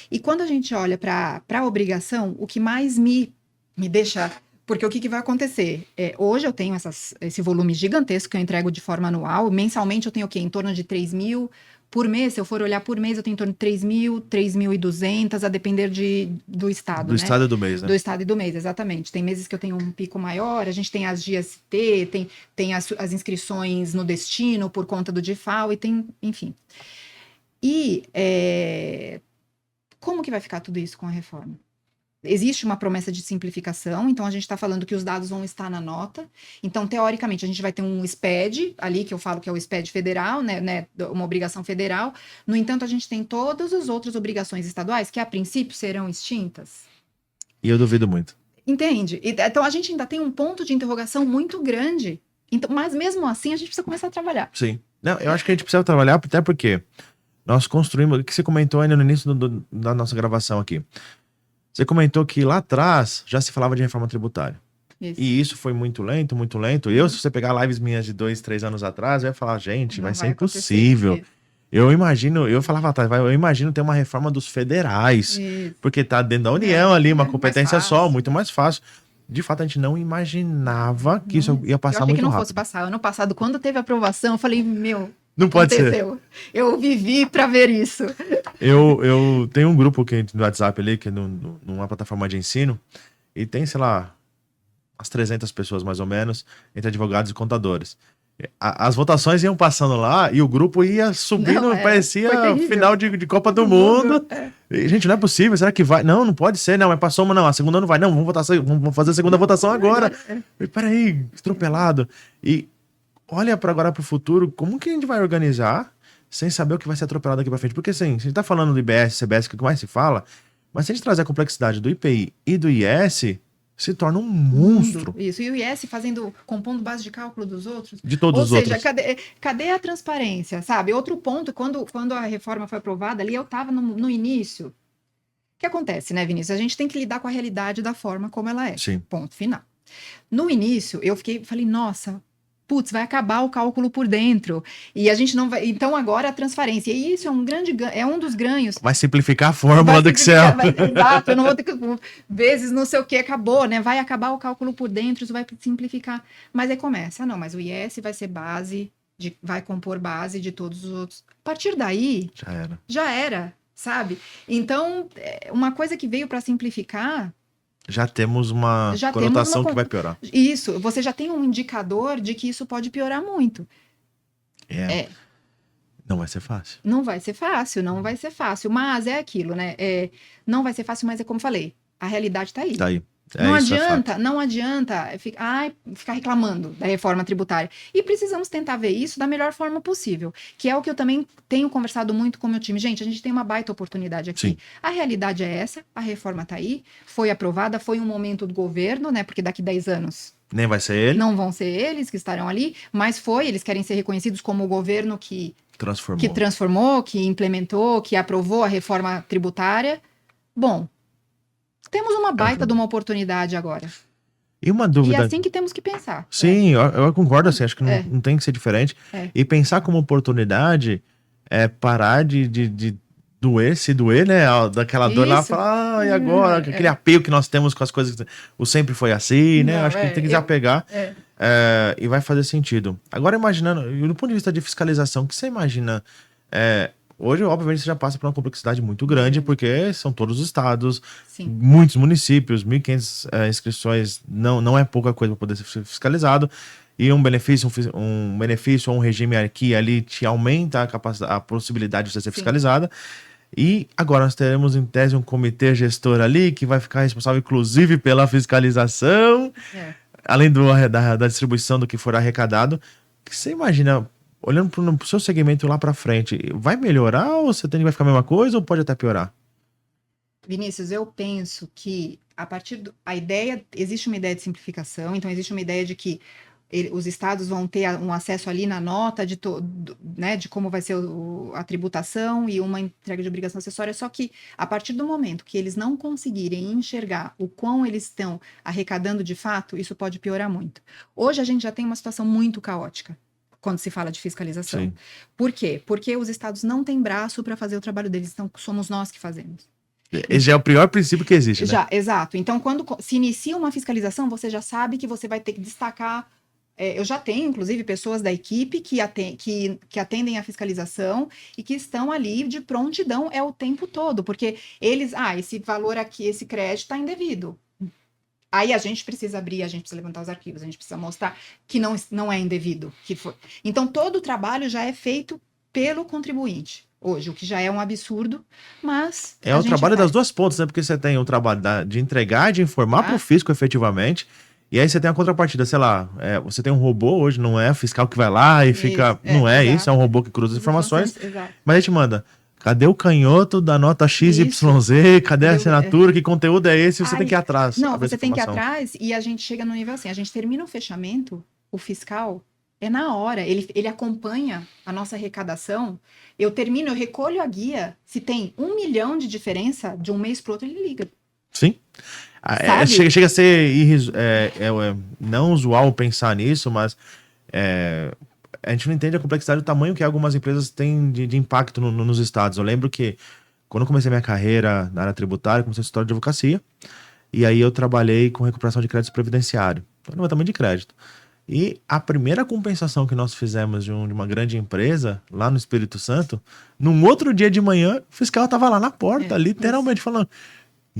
E quando a gente olha para a obrigação, o que mais me deixa... Porque o que vai acontecer? Hoje eu tenho esse volume gigantesco que eu entrego de forma anual. Mensalmente eu tenho o quê? Em torno de 3.000 Por mês, se eu for olhar por mês, eu tenho em torno de 3.000, 3.200, a depender do estado, Do né? estado e do mês, né? Do estado e do mês, exatamente. Tem meses que eu tenho um pico maior, a gente tem as GST, tem as inscrições no destino por conta do DIFAL e tem, enfim. E como que vai ficar tudo isso com a reforma? Existe uma promessa de simplificação, então a gente está falando que os dados vão estar na nota. Então, teoricamente, a gente vai ter um SPED, ali que eu falo que é o SPED federal, né, uma obrigação federal. No entanto, a gente tem todas as outras obrigações estaduais que, a princípio, serão extintas. E eu duvido muito. Entende? Então, a gente ainda tem um ponto de interrogação muito grande. Então, mas, mesmo assim, a gente precisa começar a trabalhar. Sim. Não, eu acho que a gente precisa trabalhar, até porque nós construímos, o que você comentou ainda no início da nossa gravação aqui. Você comentou que lá atrás já se falava de reforma tributária. Isso. E isso foi muito lento, muito lento. Eu, se você pegar lives minhas de 2, 3 anos atrás, eu ia falar, gente, vai ser impossível. Eu falava atrás, eu imagino ter uma reforma dos federais. Isso. Porque tá dentro da União ali, uma competência só, muito mais fácil. De fato, a gente não imaginava que isso ia passar muito rápido. Eu achei que não fosse passar. Ano passado, quando teve aprovação, eu falei, não pode aconteceu. Ser. Eu vivi para ver isso. Eu tenho um grupo no WhatsApp ali, que é numa plataforma de ensino, e tem, sei lá, umas 300 pessoas mais ou menos, entre advogados e contadores. As votações iam passando lá e o grupo ia subindo, parecia final de Copa do Mundo. E, gente, não é possível, será que vai? Não pode ser, não, mas passou uma, não, a segunda não vai. Não, vamos fazer a segunda votação agora. E, peraí, atropelado. E olha agora para o futuro, como que a gente vai organizar sem saber o que vai ser atropelado daqui para frente? Porque, assim, a gente tá falando do IBS, CBS, que é o que mais se fala, mas se a gente trazer a complexidade do IPI e do IS, se torna um monstro. Isso, e o IS compondo base de cálculo dos outros. De todos os outros. Ou seja, cadê a transparência, sabe? Outro ponto, quando a reforma foi aprovada ali, eu estava no início. O que acontece, né, Vinícius? A gente tem que lidar com a realidade da forma como ela é. Sim. Ponto final. No início, falei, nossa, putz, vai acabar o cálculo por dentro. E a gente não vai. Então, agora a transparência. E isso é um dos ganhos. Vai simplificar a fórmula do Excel. Exato, eu não vou ter que. Vezes não sei o que, acabou, né? Vai acabar o cálculo por dentro, isso vai simplificar. Mas aí começa. Não, mas o IS vai ser base, vai compor base de todos os outros. A partir daí. Já era, sabe? Então, uma coisa que veio para simplificar. Já temos uma conotação que vai piorar. Isso, você já tem um indicador de que isso pode piorar muito. Não vai ser fácil. Não vai ser fácil, mas é aquilo, né? Não vai ser fácil, mas é como falei, a realidade tá aí. Tá aí. Não adianta ficar reclamando da reforma tributária. E precisamos tentar ver isso da melhor forma possível, que é o que eu também tenho conversado muito com o meu time. Gente, a gente tem uma baita oportunidade aqui. Sim. A realidade é essa, a reforma tá aí, foi aprovada, foi um momento do governo, né? Porque daqui 10 anos... Nem vai ser ele. Não vão ser eles que estarão ali, mas eles querem ser reconhecidos como o governo que transformou, que implementou, que aprovou a reforma tributária. Bom... Temos uma baita de uma oportunidade agora. E uma dúvida... E é assim que temos que pensar. Sim, eu concordo, assim, acho que não tem que ser diferente. E pensar como oportunidade é parar de doer, se doer, né? Daquela dor lá, falar, e agora? Aquele apego que nós temos com as coisas, o sempre foi assim, né? Acho que a gente tem que desapegar e vai fazer sentido. Agora, imaginando, do ponto de vista de fiscalização, o que você imagina... Hoje, obviamente, você já passa por uma complexidade muito grande, porque são todos os estados, Sim. Muitos municípios, 1.500 inscrições, não é pouca coisa para poder ser fiscalizado, e um benefício ou um regime aqui ali te aumenta a possibilidade de você ser fiscalizada. E agora nós teremos, em tese, um comitê gestor ali, que vai ficar responsável, inclusive, pela fiscalização, além da distribuição do que for arrecadado. O que você imagina... Olhando para o seu segmento lá para frente, vai melhorar ou você tem que vai ficar a mesma coisa ou pode até piorar? Vinícius, eu penso que existe uma ideia de simplificação, então existe uma ideia de que os estados vão ter um acesso ali na nota né, de como vai ser a tributação e uma entrega de obrigação acessória, só que a partir do momento que eles não conseguirem enxergar o quão eles estão arrecadando de fato, isso pode piorar muito. Hoje a gente já tem uma situação muito caótica quando se fala de fiscalização. Sim. Por quê? Porque os estados não têm braço para fazer o trabalho deles, então somos nós que fazemos. Esse já é o pior princípio que existe, né? Exato. Então, quando se inicia uma fiscalização, você já sabe que você vai ter que destacar eu já tenho, inclusive, pessoas da equipe que atendem a fiscalização e que estão ali de prontidão o tempo todo, porque eles, esse valor aqui, esse crédito está indevido. Aí a gente precisa abrir, a gente precisa levantar os arquivos, a gente precisa mostrar que não é indevido. Então, todo o trabalho já é feito pelo contribuinte hoje, o que já é um absurdo, mas... É o trabalho das duas pontas, né? Porque você tem o trabalho de entregar, de informar para o fisco efetivamente, e aí você tem a contrapartida, sei lá, você tem um robô hoje, não é fiscal que vai lá e fica... Não é isso, é um robô que cruza as informações, mas a gente manda... Cadê o canhoto da nota XYZ? Cadê a assinatura? Que conteúdo é esse? Você tem que ir atrás. Não, você tem que ir atrás e a gente chega no nível assim, a gente termina o fechamento, o fiscal é na hora, ele acompanha a nossa arrecadação, eu recolho a guia, se tem 1 milhão de diferença de um mês pro outro, ele liga. Sim. Chega a ser não usual pensar nisso, mas a gente não entende a complexidade do tamanho que algumas empresas têm de impacto nos estados. Eu lembro que quando eu comecei minha carreira na área tributária, comecei a história de advocacia, e aí eu trabalhei com recuperação de crédito previdenciário, levantamento de crédito. E a primeira compensação que nós fizemos de uma grande empresa, lá no Espírito Santo, num outro dia de manhã, o fiscal estava lá na porta, literalmente falando...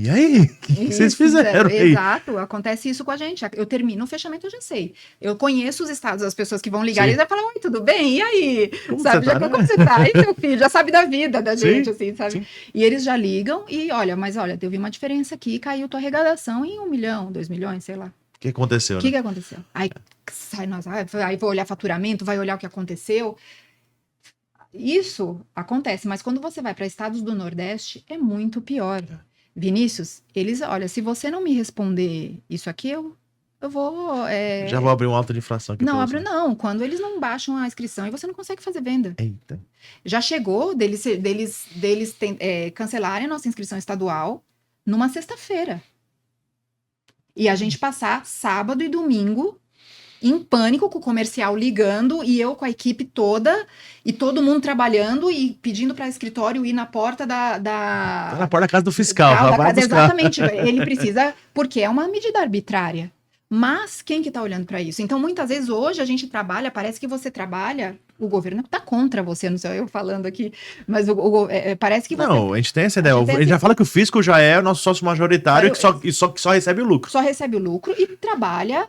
E aí? O que vocês fizeram aí? Exato, acontece isso com a gente. Eu termino o fechamento, eu já sei. Eu conheço os estados, as pessoas que vão ligar e vão falar, oi, tudo bem? E aí? Como sabe, você tá, como você tá? E seu filho? Já sabe da vida da gente, assim, sabe? Sim. E eles já ligam e, olha, teve uma diferença aqui, caiu tua arrecadação em 1 milhão, 2 milhões, sei lá. O que aconteceu, O que aconteceu? Aí sai, aí vou olhar faturamento, vai olhar o que aconteceu. Isso acontece, mas quando você vai para estados do Nordeste, é muito pior. Vinícius, olha, se você não me responder isso aqui, eu vou... Já vou abrir um auto de infração aqui. Não, quando eles não baixam a inscrição e você não consegue fazer venda. Eita. Já chegou deles cancelarem a nossa inscrição estadual numa sexta-feira. E a gente passar sábado e domingo em pânico, com o comercial ligando e eu com a equipe toda e todo mundo trabalhando e pedindo para o escritório ir na porta Tá na porta da casa do fiscal. Exatamente, ele precisa, porque é uma medida arbitrária. Mas quem que tá olhando para isso? Então, muitas vezes, hoje a gente trabalha, parece que você trabalha, o governo tá contra você, não sei eu falando aqui, mas parece que você... Não, a gente tem essa ideia, a gente já fala que o fisco já é o nosso sócio majoritário que só recebe o lucro. Só recebe o lucro e trabalha...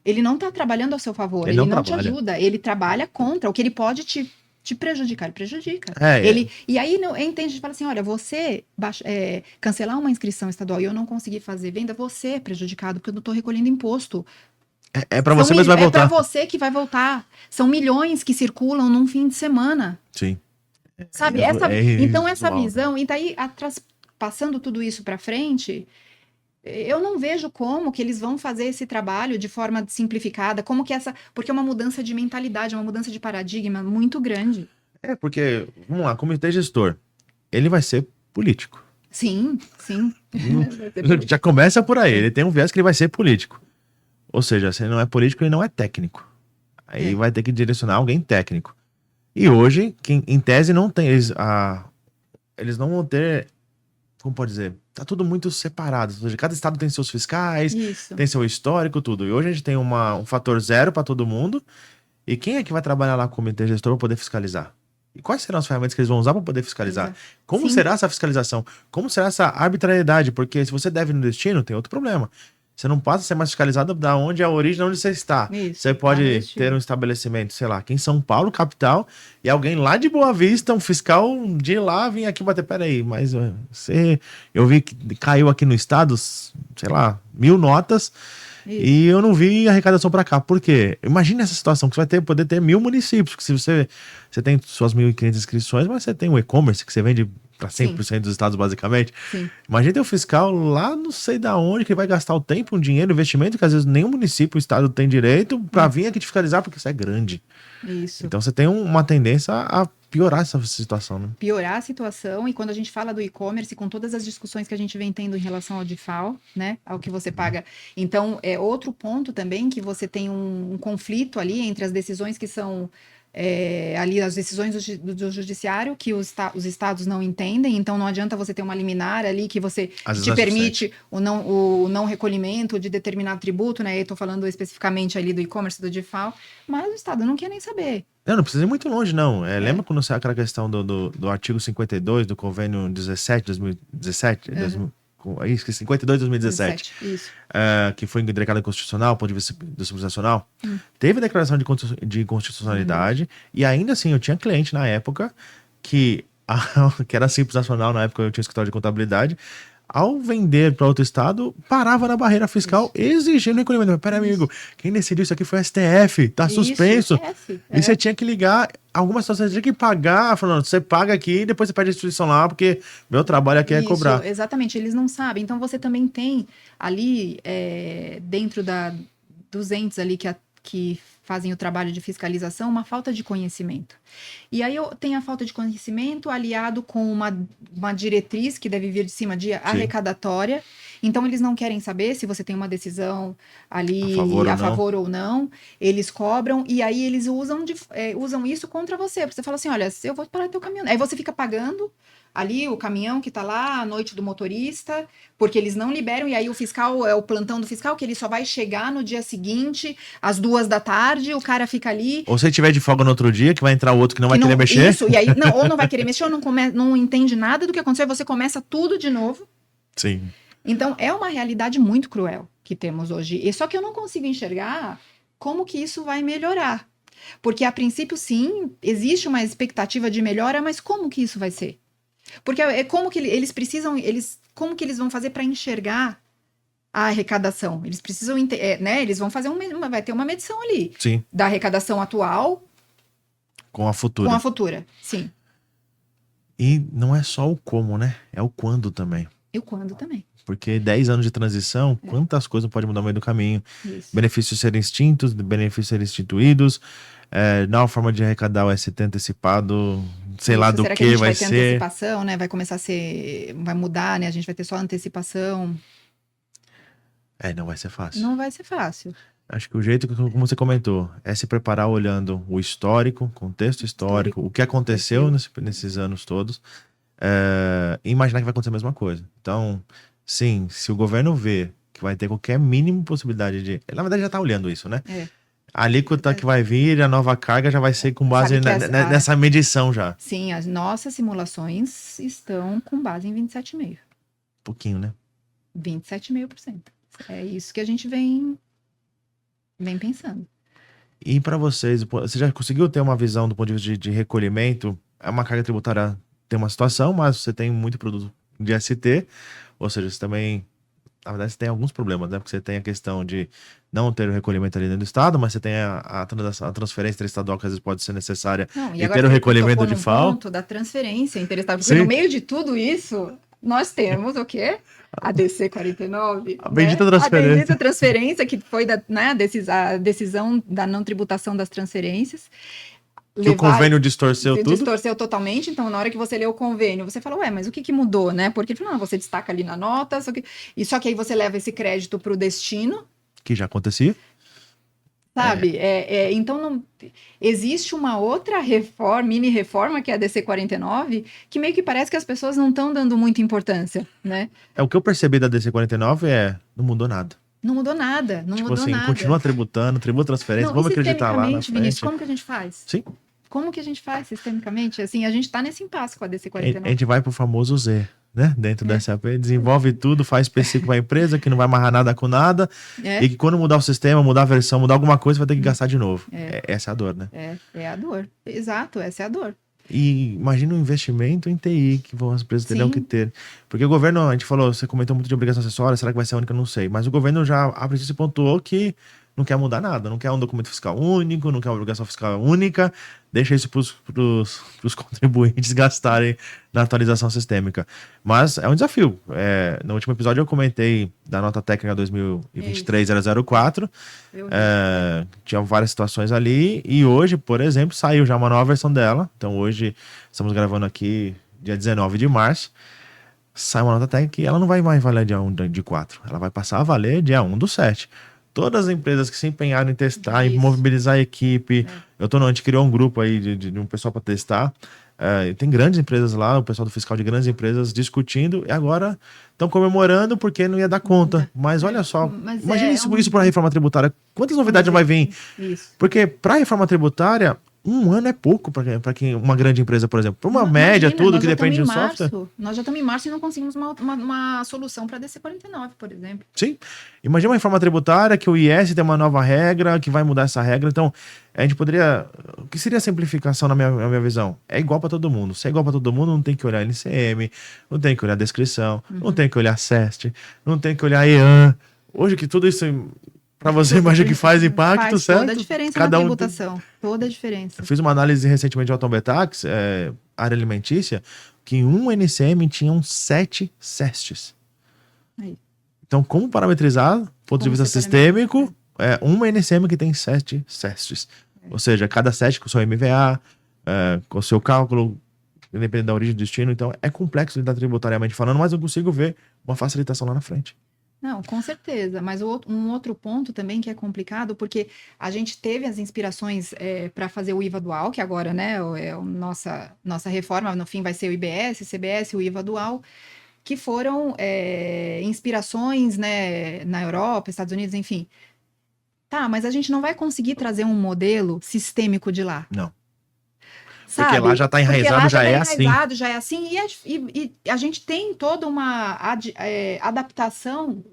Ele não está trabalhando a seu favor, ele não te ajuda, ele trabalha contra. O que ele pode te prejudicar, ele prejudica. E aí, entende, a gente fala assim, olha, você cancelar uma inscrição estadual e eu não conseguir fazer venda, você é prejudicado, porque eu não estou recolhendo imposto. É para você, mas vai voltar. É para você que vai voltar. São milhões que circulam num fim de semana. Sim. Sabe? Então, essa visão, e daí, passando tudo isso para frente... Eu não vejo como que eles vão fazer esse trabalho de forma simplificada, porque é uma mudança de mentalidade, uma mudança de paradigma muito grande. Porque, vamos lá, comitê gestor, ele vai ser político. Sim. Já começa por aí, ele tem um viés que ele vai ser político. Ou seja, se ele não é político, ele não é técnico. Aí vai ter que direcionar alguém técnico. E hoje, em tese, não tem, eles não vão ter... Como pode dizer? Tá tudo muito separado. Ou seja, cada estado tem seus fiscais, tem seu histórico, tudo. E hoje a gente tem um fator zero para todo mundo. E quem é que vai trabalhar lá com o comitê gestor para poder fiscalizar? E quais serão as ferramentas que eles vão usar para poder fiscalizar? Como será essa fiscalização? Como será essa arbitrariedade? Porque se você deve no destino, tem outro problema. Você não passa a ser mais fiscalizado da onde é a origem, onde você está. Você pode ter um estabelecimento, sei lá, aqui em São Paulo, capital, e alguém lá de Boa Vista, um fiscal de lá, vem aqui bater, peraí, mas eu vi que caiu aqui no estado, sei lá, 1.000 notas, e eu não vi arrecadação para cá. Por quê? Imagina essa situação, que você vai poder ter 1.000 municípios, que se você tem suas 1.500 inscrições, mas você tem um e-commerce que você vende para 100% dos estados, basicamente. Imagina ter um fiscal lá, não sei da onde, que vai gastar o tempo, um dinheiro, investimento, que às vezes nenhum município, o estado tem direito, para vir aqui te fiscalizar, porque isso é grande. Então você tem uma tendência a piorar essa situação, né? Piorar a situação, e quando a gente fala do e-commerce, com todas as discussões que a gente vem tendo em relação ao DIFAL, né, ao que você paga. Então, é outro ponto também, que você tem um conflito ali entre as decisões que são ali as decisões do judiciário que os estados não entendem, então não adianta você ter uma liminar ali que você te permite o não recolhimento de determinado tributo, né? Eu estou falando especificamente ali do e-commerce, do DIFAL, mas o estado não quer nem saber. Não precisa ir muito longe, não. Lembra quando saiu aquela questão do artigo 52 do convênio 17 de 2017? 52 de 2017. Isso. Que foi declarado inconstitucional, ponto de vista do Supremo Nacional. Teve declaração de inconstitucionalidade, e ainda assim, eu tinha cliente na época que era Simples Nacional, na época eu tinha escritório de contabilidade, ao vender para outro estado, parava na barreira fiscal exigindo recolhimento. Mas, pera, amigo, quem decidiu isso aqui foi o STF, tá suspenso. E você tinha que ligar, algumas situações você tinha que pagar, falando, você paga aqui e depois você pede a instituição lá, porque meu trabalho aqui é cobrar. Exatamente, eles não sabem. Então você também tem ali, dentro dos entes ali que fazem o trabalho de fiscalização, uma falta de conhecimento. E aí tem a falta de conhecimento aliado com uma diretriz que deve vir de cima de arrecadatória. Então, eles não querem saber se você tem uma decisão ali a favor ou não. Eles cobram e aí eles usam isso contra você. Você fala assim, olha, eu vou parar teu caminhão. Aí você fica pagando ali o caminhão que tá lá, a noite do motorista, porque eles não liberam, e aí o fiscal, é o plantão do fiscal, que ele só vai chegar no dia seguinte, às 14h, o cara fica ali. Ou se tiver de folga no outro dia, que vai entrar outro que não vai querer mexer. Isso, e aí, ou não vai querer mexer, ou não entende nada do que aconteceu, aí você começa tudo de novo. Sim. Então, é uma realidade muito cruel que temos hoje. E só que eu não consigo enxergar como que isso vai melhorar. Porque, a princípio, sim, existe uma expectativa de melhora, mas como que isso vai ser? Porque como que eles precisam, como que eles vão fazer para enxergar a arrecadação? Eles precisam, né? Eles vão fazer vai ter uma medição ali. Sim. Da arrecadação atual com a futura. Com a futura, sim. E não é só o como, né? É o quando também. E o quando também. Porque 10 anos de transição, quantas coisas podem mudar no meio do caminho? Isso. Benefícios serem extintos, benefícios serem instituídos, nova forma de arrecadar o ST antecipado, sei lá do que vai ser. Vai ter antecipação, né? Vai começar a ser... Vai mudar, né? A gente vai ter só antecipação. Não vai ser fácil. Não vai ser fácil. Acho que o jeito, como você comentou, é se preparar olhando o histórico, contexto histórico, o que aconteceu nesses anos todos, e imaginar que vai acontecer a mesma coisa. Então, sim, se o governo vê que vai ter qualquer mínima possibilidade de... Na verdade, já tá olhando isso, né? A alíquota que vai vir, a nova carga já vai ser com base nessa medição já. Sim, as nossas simulações estão com base em 27,5%. Pouquinho, né? 27,5%. É isso que a gente vem pensando. E para vocês, você já conseguiu ter uma visão do ponto de vista de recolhimento? É uma carga tributária, tem uma situação, mas você tem muito produto de ST, ou seja, você também, na verdade, você tem alguns problemas, né? Porque você tem a questão de não ter o recolhimento ali dentro do estado, mas você tem a transferência interestadual que às vezes pode ser necessária e ter o recolhimento de FAO. Ponto da transferência interestadual, porque no meio de tudo isso, nós temos o quê? A DC 49. A bendita transferência. A bendita transferência, que foi a decisão da não tributação das transferências. Que o convênio distorceu tudo? Distorceu totalmente, então na hora que você lê o convênio, você fala, mas o que mudou, né? Porque ele falou, você destaca ali na nota, só que aí você leva esse crédito para o destino. Que já acontecia. Sabe? Então, não, existe uma outra mini reforma, que é a DC 49, que meio que parece que as pessoas não estão dando muita importância, né? O que eu percebi da DC 49 não mudou nada. Não mudou nada, mudou nada. Continua tributando, tributa transferência, vamos acreditar lá na frente. Vinícius, como que a gente faz? Sim. Como que a gente faz sistemicamente? Assim, a gente está nesse impasse com a DC 49. A gente vai pro famoso Z, né? Dentro da SAP, desenvolve tudo, faz específico para a empresa, que não vai amarrar nada com nada, e que quando mudar o sistema, mudar a versão, mudar alguma coisa, vai ter que gastar de novo. Essa é a dor, né? É a dor. Exato, essa é a dor. E imagina um investimento em TI que as empresas terão que ter. Porque o governo, a gente falou, você comentou muito de obrigação acessória, será que vai ser a única? Não sei. Mas o governo já, a princípio, pontuou que não quer mudar nada, não quer um documento fiscal único, não quer uma obrigação fiscal única, deixa isso para os contribuintes gastarem na atualização sistêmica. Mas é um desafio. No último episódio eu comentei da nota técnica 2023-004, tinha várias situações ali, e hoje, por exemplo, saiu já uma nova versão dela. Então hoje, estamos gravando aqui dia 19 de março, sai uma nota técnica e ela não vai mais valer dia 1 de 4, ela vai passar a valer dia 1/7. todas as empresas que se empenharam em testar, em Isso. mobilizar a equipe. A gente criou um grupo aí de um pessoal para testar. Tem grandes empresas lá, o pessoal do fiscal de grandes empresas discutindo, e agora estão comemorando porque não ia dar conta. Mas olha só, Mas imagina isso para a reforma tributária. Quantas novidades vai vir? Isso. Porque para a reforma tributária, um ano é pouco para uma grande empresa, por exemplo. Para uma média, tudo que depende do software. Nós já estamos em março e não conseguimos uma solução para DC49, por exemplo. Sim. Imagina uma reforma tributária que o IS tem uma nova regra, que vai mudar essa regra. Então, a gente poderia... O que seria a simplificação na minha visão? É igual para todo mundo. Se é igual para todo mundo, não tem que olhar LCM, não tem que olhar descrição, não tem que olhar SEST, não tem que olhar EAN. Hoje que tudo isso... Para você, imagina que faz impacto, faz certo? Toda a diferença Cada na tributação. Toda a diferença. Eu fiz uma análise recentemente de Autobetax, área alimentícia, que em um NCM tinham 7 SESTs. Aí. Então, como parametrizar, do ponto de vista sistêmico, uma NCM que tem 7 SESTs. Ou seja, cada SEST com o seu MVA, com o seu cálculo, independente da origem do destino. Então, é complexo lidar tributariamente falando, mas eu consigo ver uma facilitação lá na frente. Não, com certeza, mas um outro ponto também que é complicado, porque a gente teve as inspirações para fazer o IVA dual, que agora, né, é a nossa reforma, no fim vai ser o IBS, CBS, o IVA dual, que foram inspirações, né, na Europa, Estados Unidos, enfim. Tá, mas a gente não vai conseguir trazer um modelo sistêmico de lá. Não. Sabe? Porque lá já está enraizado, já é assim. Já é assim, e a gente tem toda uma adaptação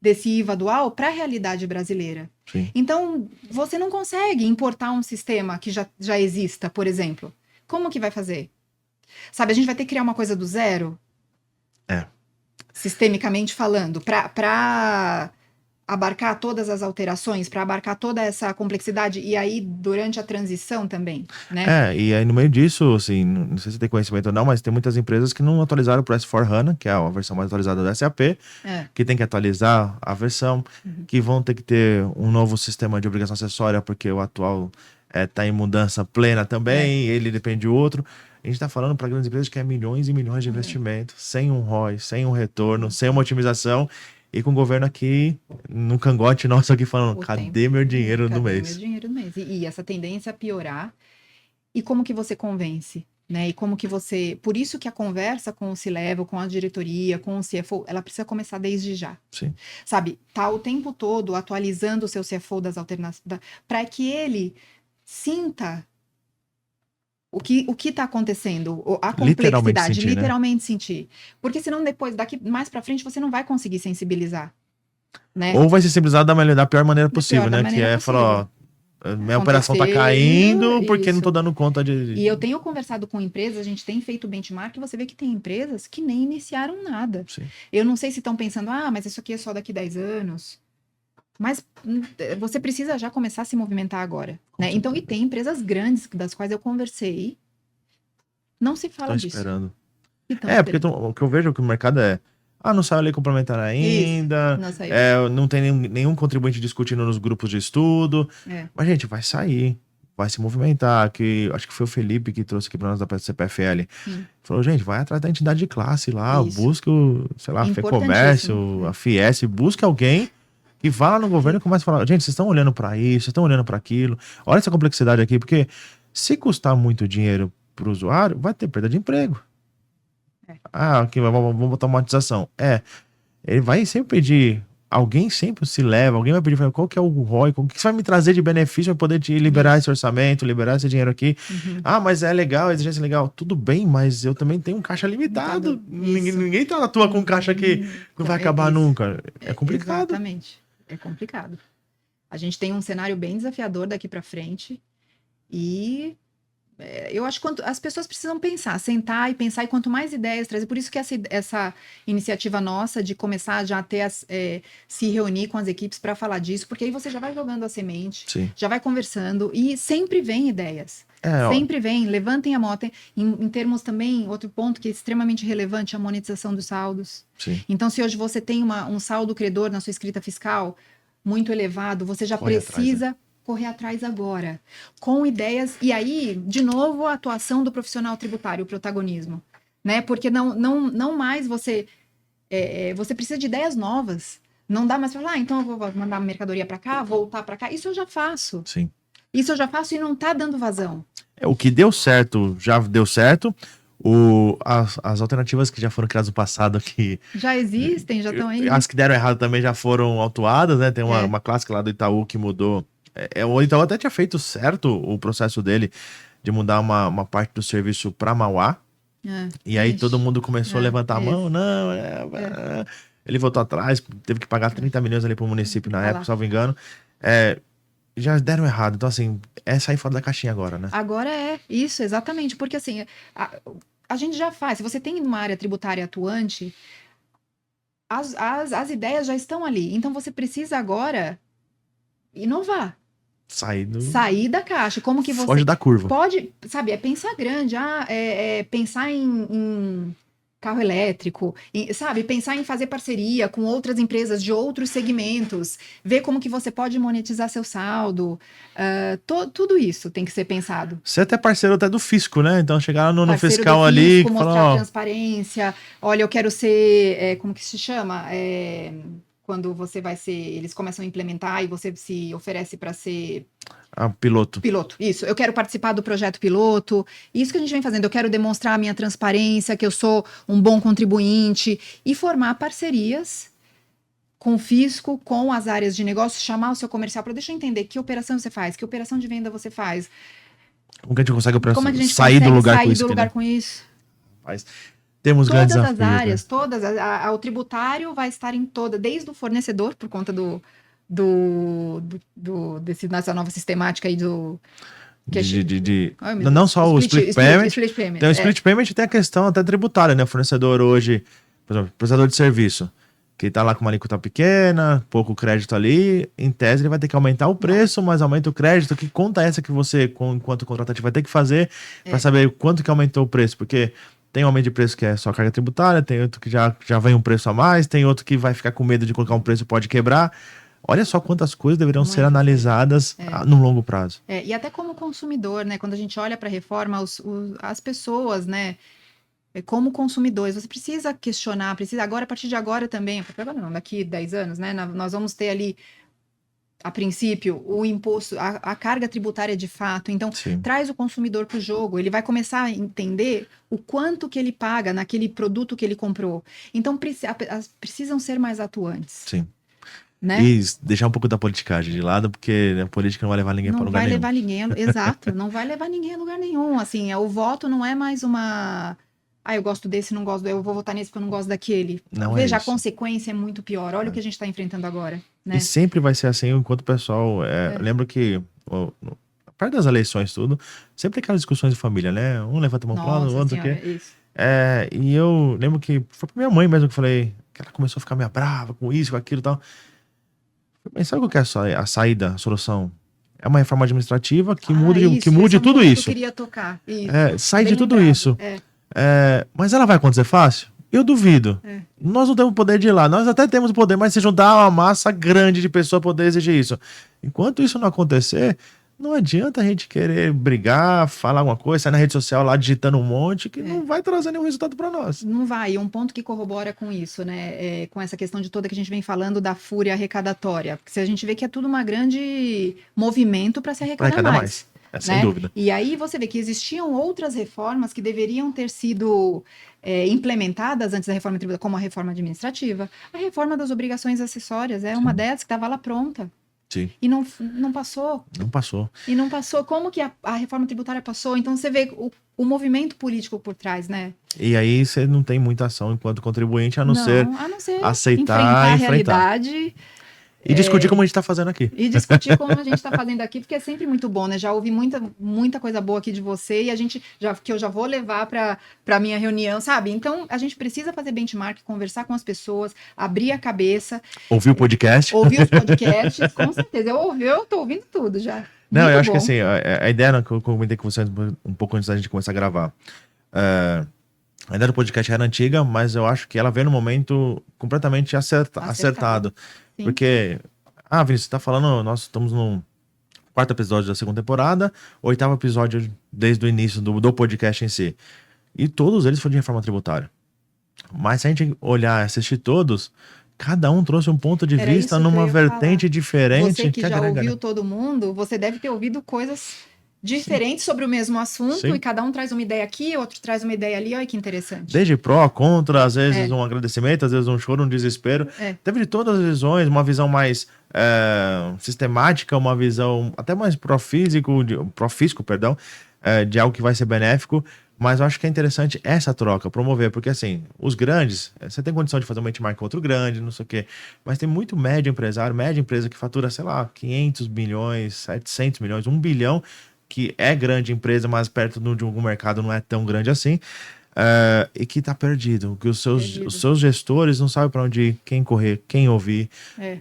desse IVA dual para a realidade brasileira. Sim. Então, você não consegue importar um sistema que já exista, por exemplo. Como que vai fazer? Sabe, a gente vai ter que criar uma coisa do zero? Sistemicamente falando, para abarcar todas as alterações, para abarcar toda essa complexidade, e aí durante a transição também, né? E aí no meio disso, assim, não sei se você tem conhecimento ou não, mas tem muitas empresas que não atualizaram para o S4HANA, que é a versão mais atualizada do SAP, que tem que atualizar a versão, que vão ter que ter um novo sistema de obrigação acessória, porque o atual está em mudança plena também, ele depende do outro. A gente está falando para grandes empresas que é milhões e milhões de investimentos, sem um ROI, sem um retorno, sem uma otimização, e com o governo aqui, no cangote nosso aqui falando, cadê meu dinheiro do mês? Cadê meu dinheiro do mês? E essa tendência a piorar. E como que você convence? Né? E como que você... Por isso que a conversa com o C-Level, com a diretoria, com o CFO, ela precisa começar desde já. Sim. Sabe? Tá o tempo todo atualizando o seu CFO das alternativas, para que ele sinta o que está acontecendo, a complexidade, literalmente sentir. Porque senão depois, daqui mais para frente, você não vai conseguir sensibilizar. Né? Ou vai sensibilizar da pior maneira possível, né? Que é falar, ó, minha operação tá caindo porque não tô dando conta de... E eu tenho conversado com empresas, a gente tem feito benchmark, e você vê que tem empresas que nem iniciaram nada. Sim. Eu não sei se estão pensando, mas isso aqui é só daqui 10 anos. Mas você precisa já começar a se movimentar agora. Né? Então, e tem empresas grandes das quais eu conversei, não se fala disso. Esperando. Porque o que eu vejo que o mercado não saiu a lei complementar ainda, não tem nenhum contribuinte discutindo nos grupos de estudo. Mas, gente, vai sair, vai se movimentar. Acho que foi o Felipe que trouxe aqui para nós da CPFL. Falou, gente, vai atrás da entidade de classe lá, busca a FEComércio, a FIES, busca alguém que vá lá no governo e comece a falar, gente, vocês estão olhando para isso, vocês estão olhando para aquilo. Olha essa complexidade aqui, porque se custar muito dinheiro para o usuário, vai ter perda de emprego. Aqui, vamos botar uma automatização. Ele vai sempre pedir, alguém sempre se leva, alguém vai pedir, qual que é o ROI, o que você vai me trazer de benefício para poder te liberar esse orçamento, liberar esse dinheiro aqui. Mas é legal, a exigência é legal. Tudo bem, mas eu também tenho um caixa limitado. Ninguém atua com um caixa que não vai acabar nunca. É complicado. Exatamente. É complicado. A gente tem um cenário bem desafiador daqui para frente e eu acho que as pessoas precisam sentar e pensar, e quanto mais ideias trazer, por isso que essa iniciativa nossa de começar já a ter se reunir com as equipes para falar disso, porque aí você já vai jogando a semente, já vai conversando, e sempre vem ideias. Sempre vem, levantem a moto. Em termos também, outro ponto que é extremamente relevante, a monetização dos saldos. Então, se hoje você tem um saldo credor na sua escrita fiscal muito elevado, você já precisa correr atrás agora, com ideias. E aí, de novo, a atuação do profissional tributário, o protagonismo. Né? Porque não mais você precisa de ideias novas. Não dá mais para falar, então eu vou mandar mercadoria para cá, voltar para cá. Isso eu já faço. Sim. Isso eu já faço e não tá dando vazão. O que deu certo, já deu certo. As alternativas que já foram criadas no passado, que Já existem, já estão aí. as que deram errado também já foram autuadas, né? Tem É. uma clássica lá do Itaú que mudou. O Itaú até tinha feito certo o processo dele de mudar uma parte do serviço para Mauá. E aí Ixi. todo mundo começou a levantar a mão. Não, ele voltou atrás, teve que pagar 30 milhões ali pro município na época, salvo engano. Já deram errado. Então, assim, é sair fora da caixinha agora, né? Agora é isso, exatamente. Porque assim, a gente já faz. Se você tem uma área tributária atuante, as ideias já estão ali. Então você precisa agora inovar. Sair da caixa. Como que você foge da curva. pode, sabe, é pensar grande, pensar em carro elétrico, sabe, pensar em fazer parceria com outras empresas de outros segmentos, ver como que você pode monetizar seu saldo, tudo isso tem que ser pensado. Você é até parceiro até do fisco, né? Então chegar no Parceiro fiscal do ali fisco, e mostrar falar, ó, transparência, olha, eu quero ser, como que se chama? Quando você vai ser, eles começam a implementar e você se oferece para ser piloto. piloto, isso. Eu quero participar do projeto piloto. Isso que a gente vem fazendo. Eu quero demonstrar a minha transparência, que eu sou um bom contribuinte e formar parcerias com o fisco, com as áreas de negócio, chamar o seu comercial para deixa eu entender que operação você faz, que operação de venda você faz. Como que a gente consegue Como a gente sair do lugar sair com isso? do lugar né? com isso? Mas temos grandes Todas desafios. as áreas, todas. O tributário vai estar em toda, desde o fornecedor, por conta dessa nova sistemática aí do... Ai, meu Não Deus. só o split payment. Split payment. Tem o split payment, tem a questão até tributária, né? O fornecedor hoje, por exemplo, prestador de serviço, que tá lá com uma alíquota pequena, pouco crédito ali, em tese ele vai ter que aumentar o preço, mas aumenta o crédito. Que conta é essa que você, enquanto contratante, vai ter que fazer para saber quanto que aumentou o preço? Porque tem um aumento de preço que é só carga tributária, tem outro que já vem um preço a mais, tem outro que vai ficar com medo de colocar um preço e pode quebrar. Olha só quantas coisas deveriam ser analisadas no longo prazo. E até como consumidor, né? Quando a gente olha para a reforma, as pessoas, né? Como consumidores, você precisa questionar, agora, a partir de agora também, não, daqui 10 anos, né? Nós vamos ter ali, a princípio, o imposto, a carga tributária de fato. Então, traz o consumidor para o jogo. Ele vai começar a entender o quanto que ele paga naquele produto que ele comprou. Então, precisam ser mais atuantes. Sim. Né? E deixar um pouco da politicagem de lado, porque a política não vai levar ninguém para lugar nenhum. Não vai levar ninguém, exato, não vai levar ninguém a lugar nenhum. Assim, o voto não é mais uma... eu gosto desse, não gosto, eu vou votar nesse porque eu não gosto daquele. Não Veja, é a consequência é muito pior. Olha o que a gente está enfrentando agora. Né? E sempre vai ser assim, enquanto o pessoal... Lembro que, perto das eleições tudo, sempre aquelas discussões de família, né? Um levanta uma mão para o lado, o outro aqui. E eu lembro que foi pra minha mãe mesmo que eu falei, que ela começou a ficar meio brava com isso, com aquilo e tal. Mas sabe qual que é a saída, a solução? É uma reforma administrativa que mude tudo isso. Eu queria tocar. Sai de tudo isso. Mas ela vai acontecer fácil? Eu duvido. Nós não temos o poder de ir lá. Nós até temos o poder, mas se juntar uma massa grande de pessoas poder exigir isso. Enquanto isso não acontecer, não adianta a gente querer brigar, falar alguma coisa, sair na rede social lá digitando um monte, que não vai trazer nenhum resultado para nós. Não vai. E um ponto que corrobora com isso, né? Com essa questão de toda que a gente vem falando da fúria arrecadatória. Porque se a gente vê que é tudo uma grande movimento para se arrecadar mais. Sem dúvida. E aí você vê que existiam outras reformas que deveriam ter sido implementadas antes da reforma tributária, como a reforma administrativa. A reforma das obrigações acessórias uma delas que estava lá pronta. Sim. E não passou. Não passou. E não passou. Como que a reforma tributária passou? Então você vê o movimento político por trás, né? E aí você não tem muita ação enquanto contribuinte, a não ser aceitar, enfrentar a realidade. E discutir como a gente está fazendo aqui. E discutir como a gente está fazendo aqui, porque é sempre muito bom, né? Já ouvi muita coisa boa aqui de você e que eu já vou levar para a minha reunião, sabe? Então, a gente precisa fazer benchmark, conversar com as pessoas, abrir a cabeça. Ouvir o podcast. Ouvir os podcasts, com certeza. Eu tô ouvindo tudo já. Não, muito eu acho bom. que assim, a ideia que eu comentei com você um pouco antes da gente começar a gravar. A ideia do podcast era antiga, mas eu acho que ela veio no momento completamente acertado. Sim. Porque, Vinícius, você tá falando, nós estamos no 4º episódio da 2ª temporada, 8º episódio desde o início do podcast em si. E todos eles foram de reforma tributária. Mas se a gente olhar e assistir todos, cada um trouxe um ponto de Era vista isso que numa eu ia vertente falar. diferente. Você que já agrega, ouviu né? todo mundo, você deve ter ouvido coisas diferentes sobre o mesmo assunto, Sim. e cada um traz uma ideia aqui, outro traz uma ideia ali, olha que interessante. Desde pró, contra, às vezes um agradecimento, às vezes um choro, um desespero. Teve de todas as visões, uma visão mais sistemática, uma visão até mais profísico, perdão, de algo que vai ser benéfico. Mas eu acho que é interessante essa troca, promover, porque assim, os grandes, você tem condição de fazer um benchmark com outro grande, não sei o quê, mas tem muito médio empresário, média empresa que fatura, sei lá, 500 milhões, 700 milhões, 1 bilhão, que é grande empresa, mas perto de algum mercado não é tão grande assim, e que tá perdido, que os seus gestores não sabem para onde ir, quem correr, quem ouvir,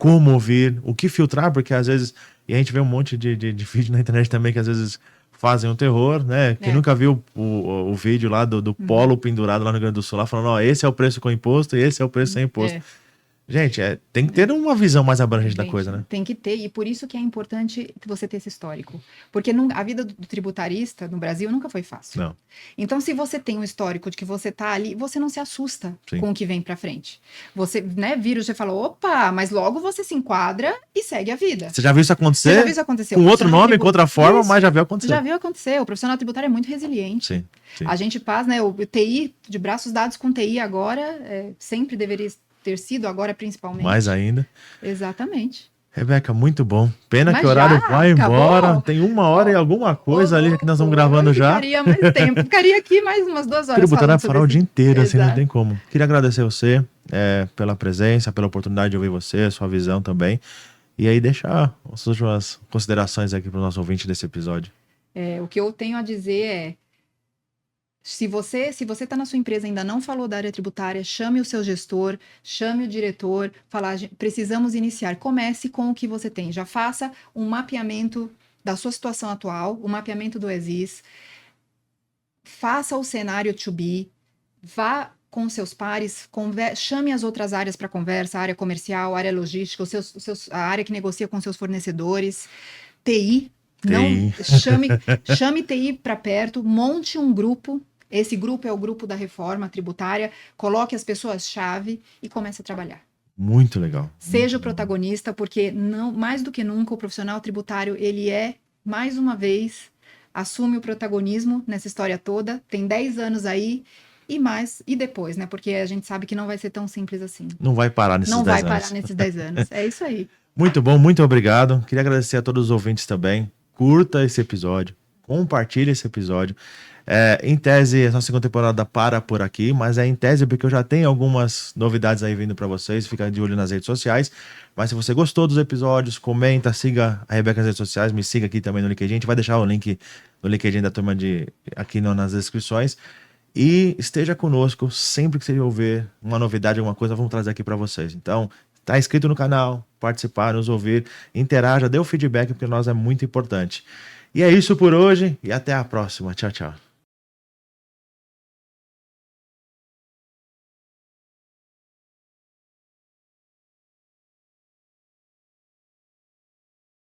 como ouvir, o que filtrar, porque às vezes, e a gente vê um monte de vídeo na internet também que às vezes fazem um terror, né? Quem nunca viu o vídeo lá do polo pendurado lá no Rio Grande do Sul, lá falando, ó, esse é o preço com imposto e esse é o preço sem imposto. Gente, tem que ter uma visão mais abrangente da coisa, né? Tem que ter, e por isso que é importante você ter esse histórico. Porque a vida do tributarista no Brasil nunca foi fácil. Não. Então, se você tem um histórico de que você tá ali, você não se assusta com o que vem pra frente. Você, né, vira, você fala, opa, mas logo você se enquadra e segue a vida. Você já viu isso acontecer? Você já viu isso acontecer? Com outro nome, com outra forma, mas já viu acontecer. Já viu acontecer. O profissional tributário é muito resiliente. Sim. A gente passa, né, o TI, de braços dados com TI agora, sempre deveria ter sido, agora principalmente. Mais ainda. Exatamente. Rebeca, muito bom. Pena Mas que o horário vai embora. acabou. Tem 1 hora e alguma coisa ali que nós estamos gravando já. Ficaria mais tempo. Ficaria aqui mais umas 2 horas. Tributário fará o dia inteiro, assim, não Exato. tem como. Queria agradecer você pela presença, pela oportunidade de ouvir você, a sua visão também. E aí deixar as suas considerações aqui para o nosso ouvinte desse episódio. O que eu tenho a dizer é, se você está na sua empresa e ainda não falou da área tributária, chame o seu gestor, chame o diretor, falar, precisamos iniciar. Comece com o que você tem. Já faça um mapeamento da sua situação atual, o mapeamento do ESIS, faça o cenário to be, vá com seus pares, chame as outras áreas para conversa, a área comercial, a área logística, a área que negocia com seus fornecedores, TI. Não, chame TI para perto, monte um grupo. Esse grupo é o grupo da reforma tributária. Coloque as pessoas-chave e comece a trabalhar. Muito legal. Seja o protagonista, porque mais do que nunca o profissional tributário, ele mais uma vez, assume o protagonismo nessa história toda. Tem 10 anos aí e depois, né? Porque a gente sabe que não vai ser tão simples assim. Não vai parar nesses 10 anos. Não vai parar nesses 10 anos. É isso aí. Muito bom, muito obrigado. Queria agradecer a todos os ouvintes também. Curta esse episódio, compartilhe esse episódio. Em tese, essa segunda temporada para por aqui, mas em tese porque eu já tenho algumas novidades aí vindo para vocês, fica de olho nas redes sociais. Mas se você gostou dos episódios, comenta, siga a Rebeca nas redes sociais, me siga aqui também no LinkedIn. A gente vai deixar o link no LinkedIn da turma aqui nas descrições. E esteja conosco sempre que você ouvir uma novidade, alguma coisa, vamos trazer aqui para vocês. Então, tá inscrito no canal, participar, nos ouvir, interaja, dê o feedback, porque nós é muito importante. E é isso por hoje e até a próxima. Tchau, tchau.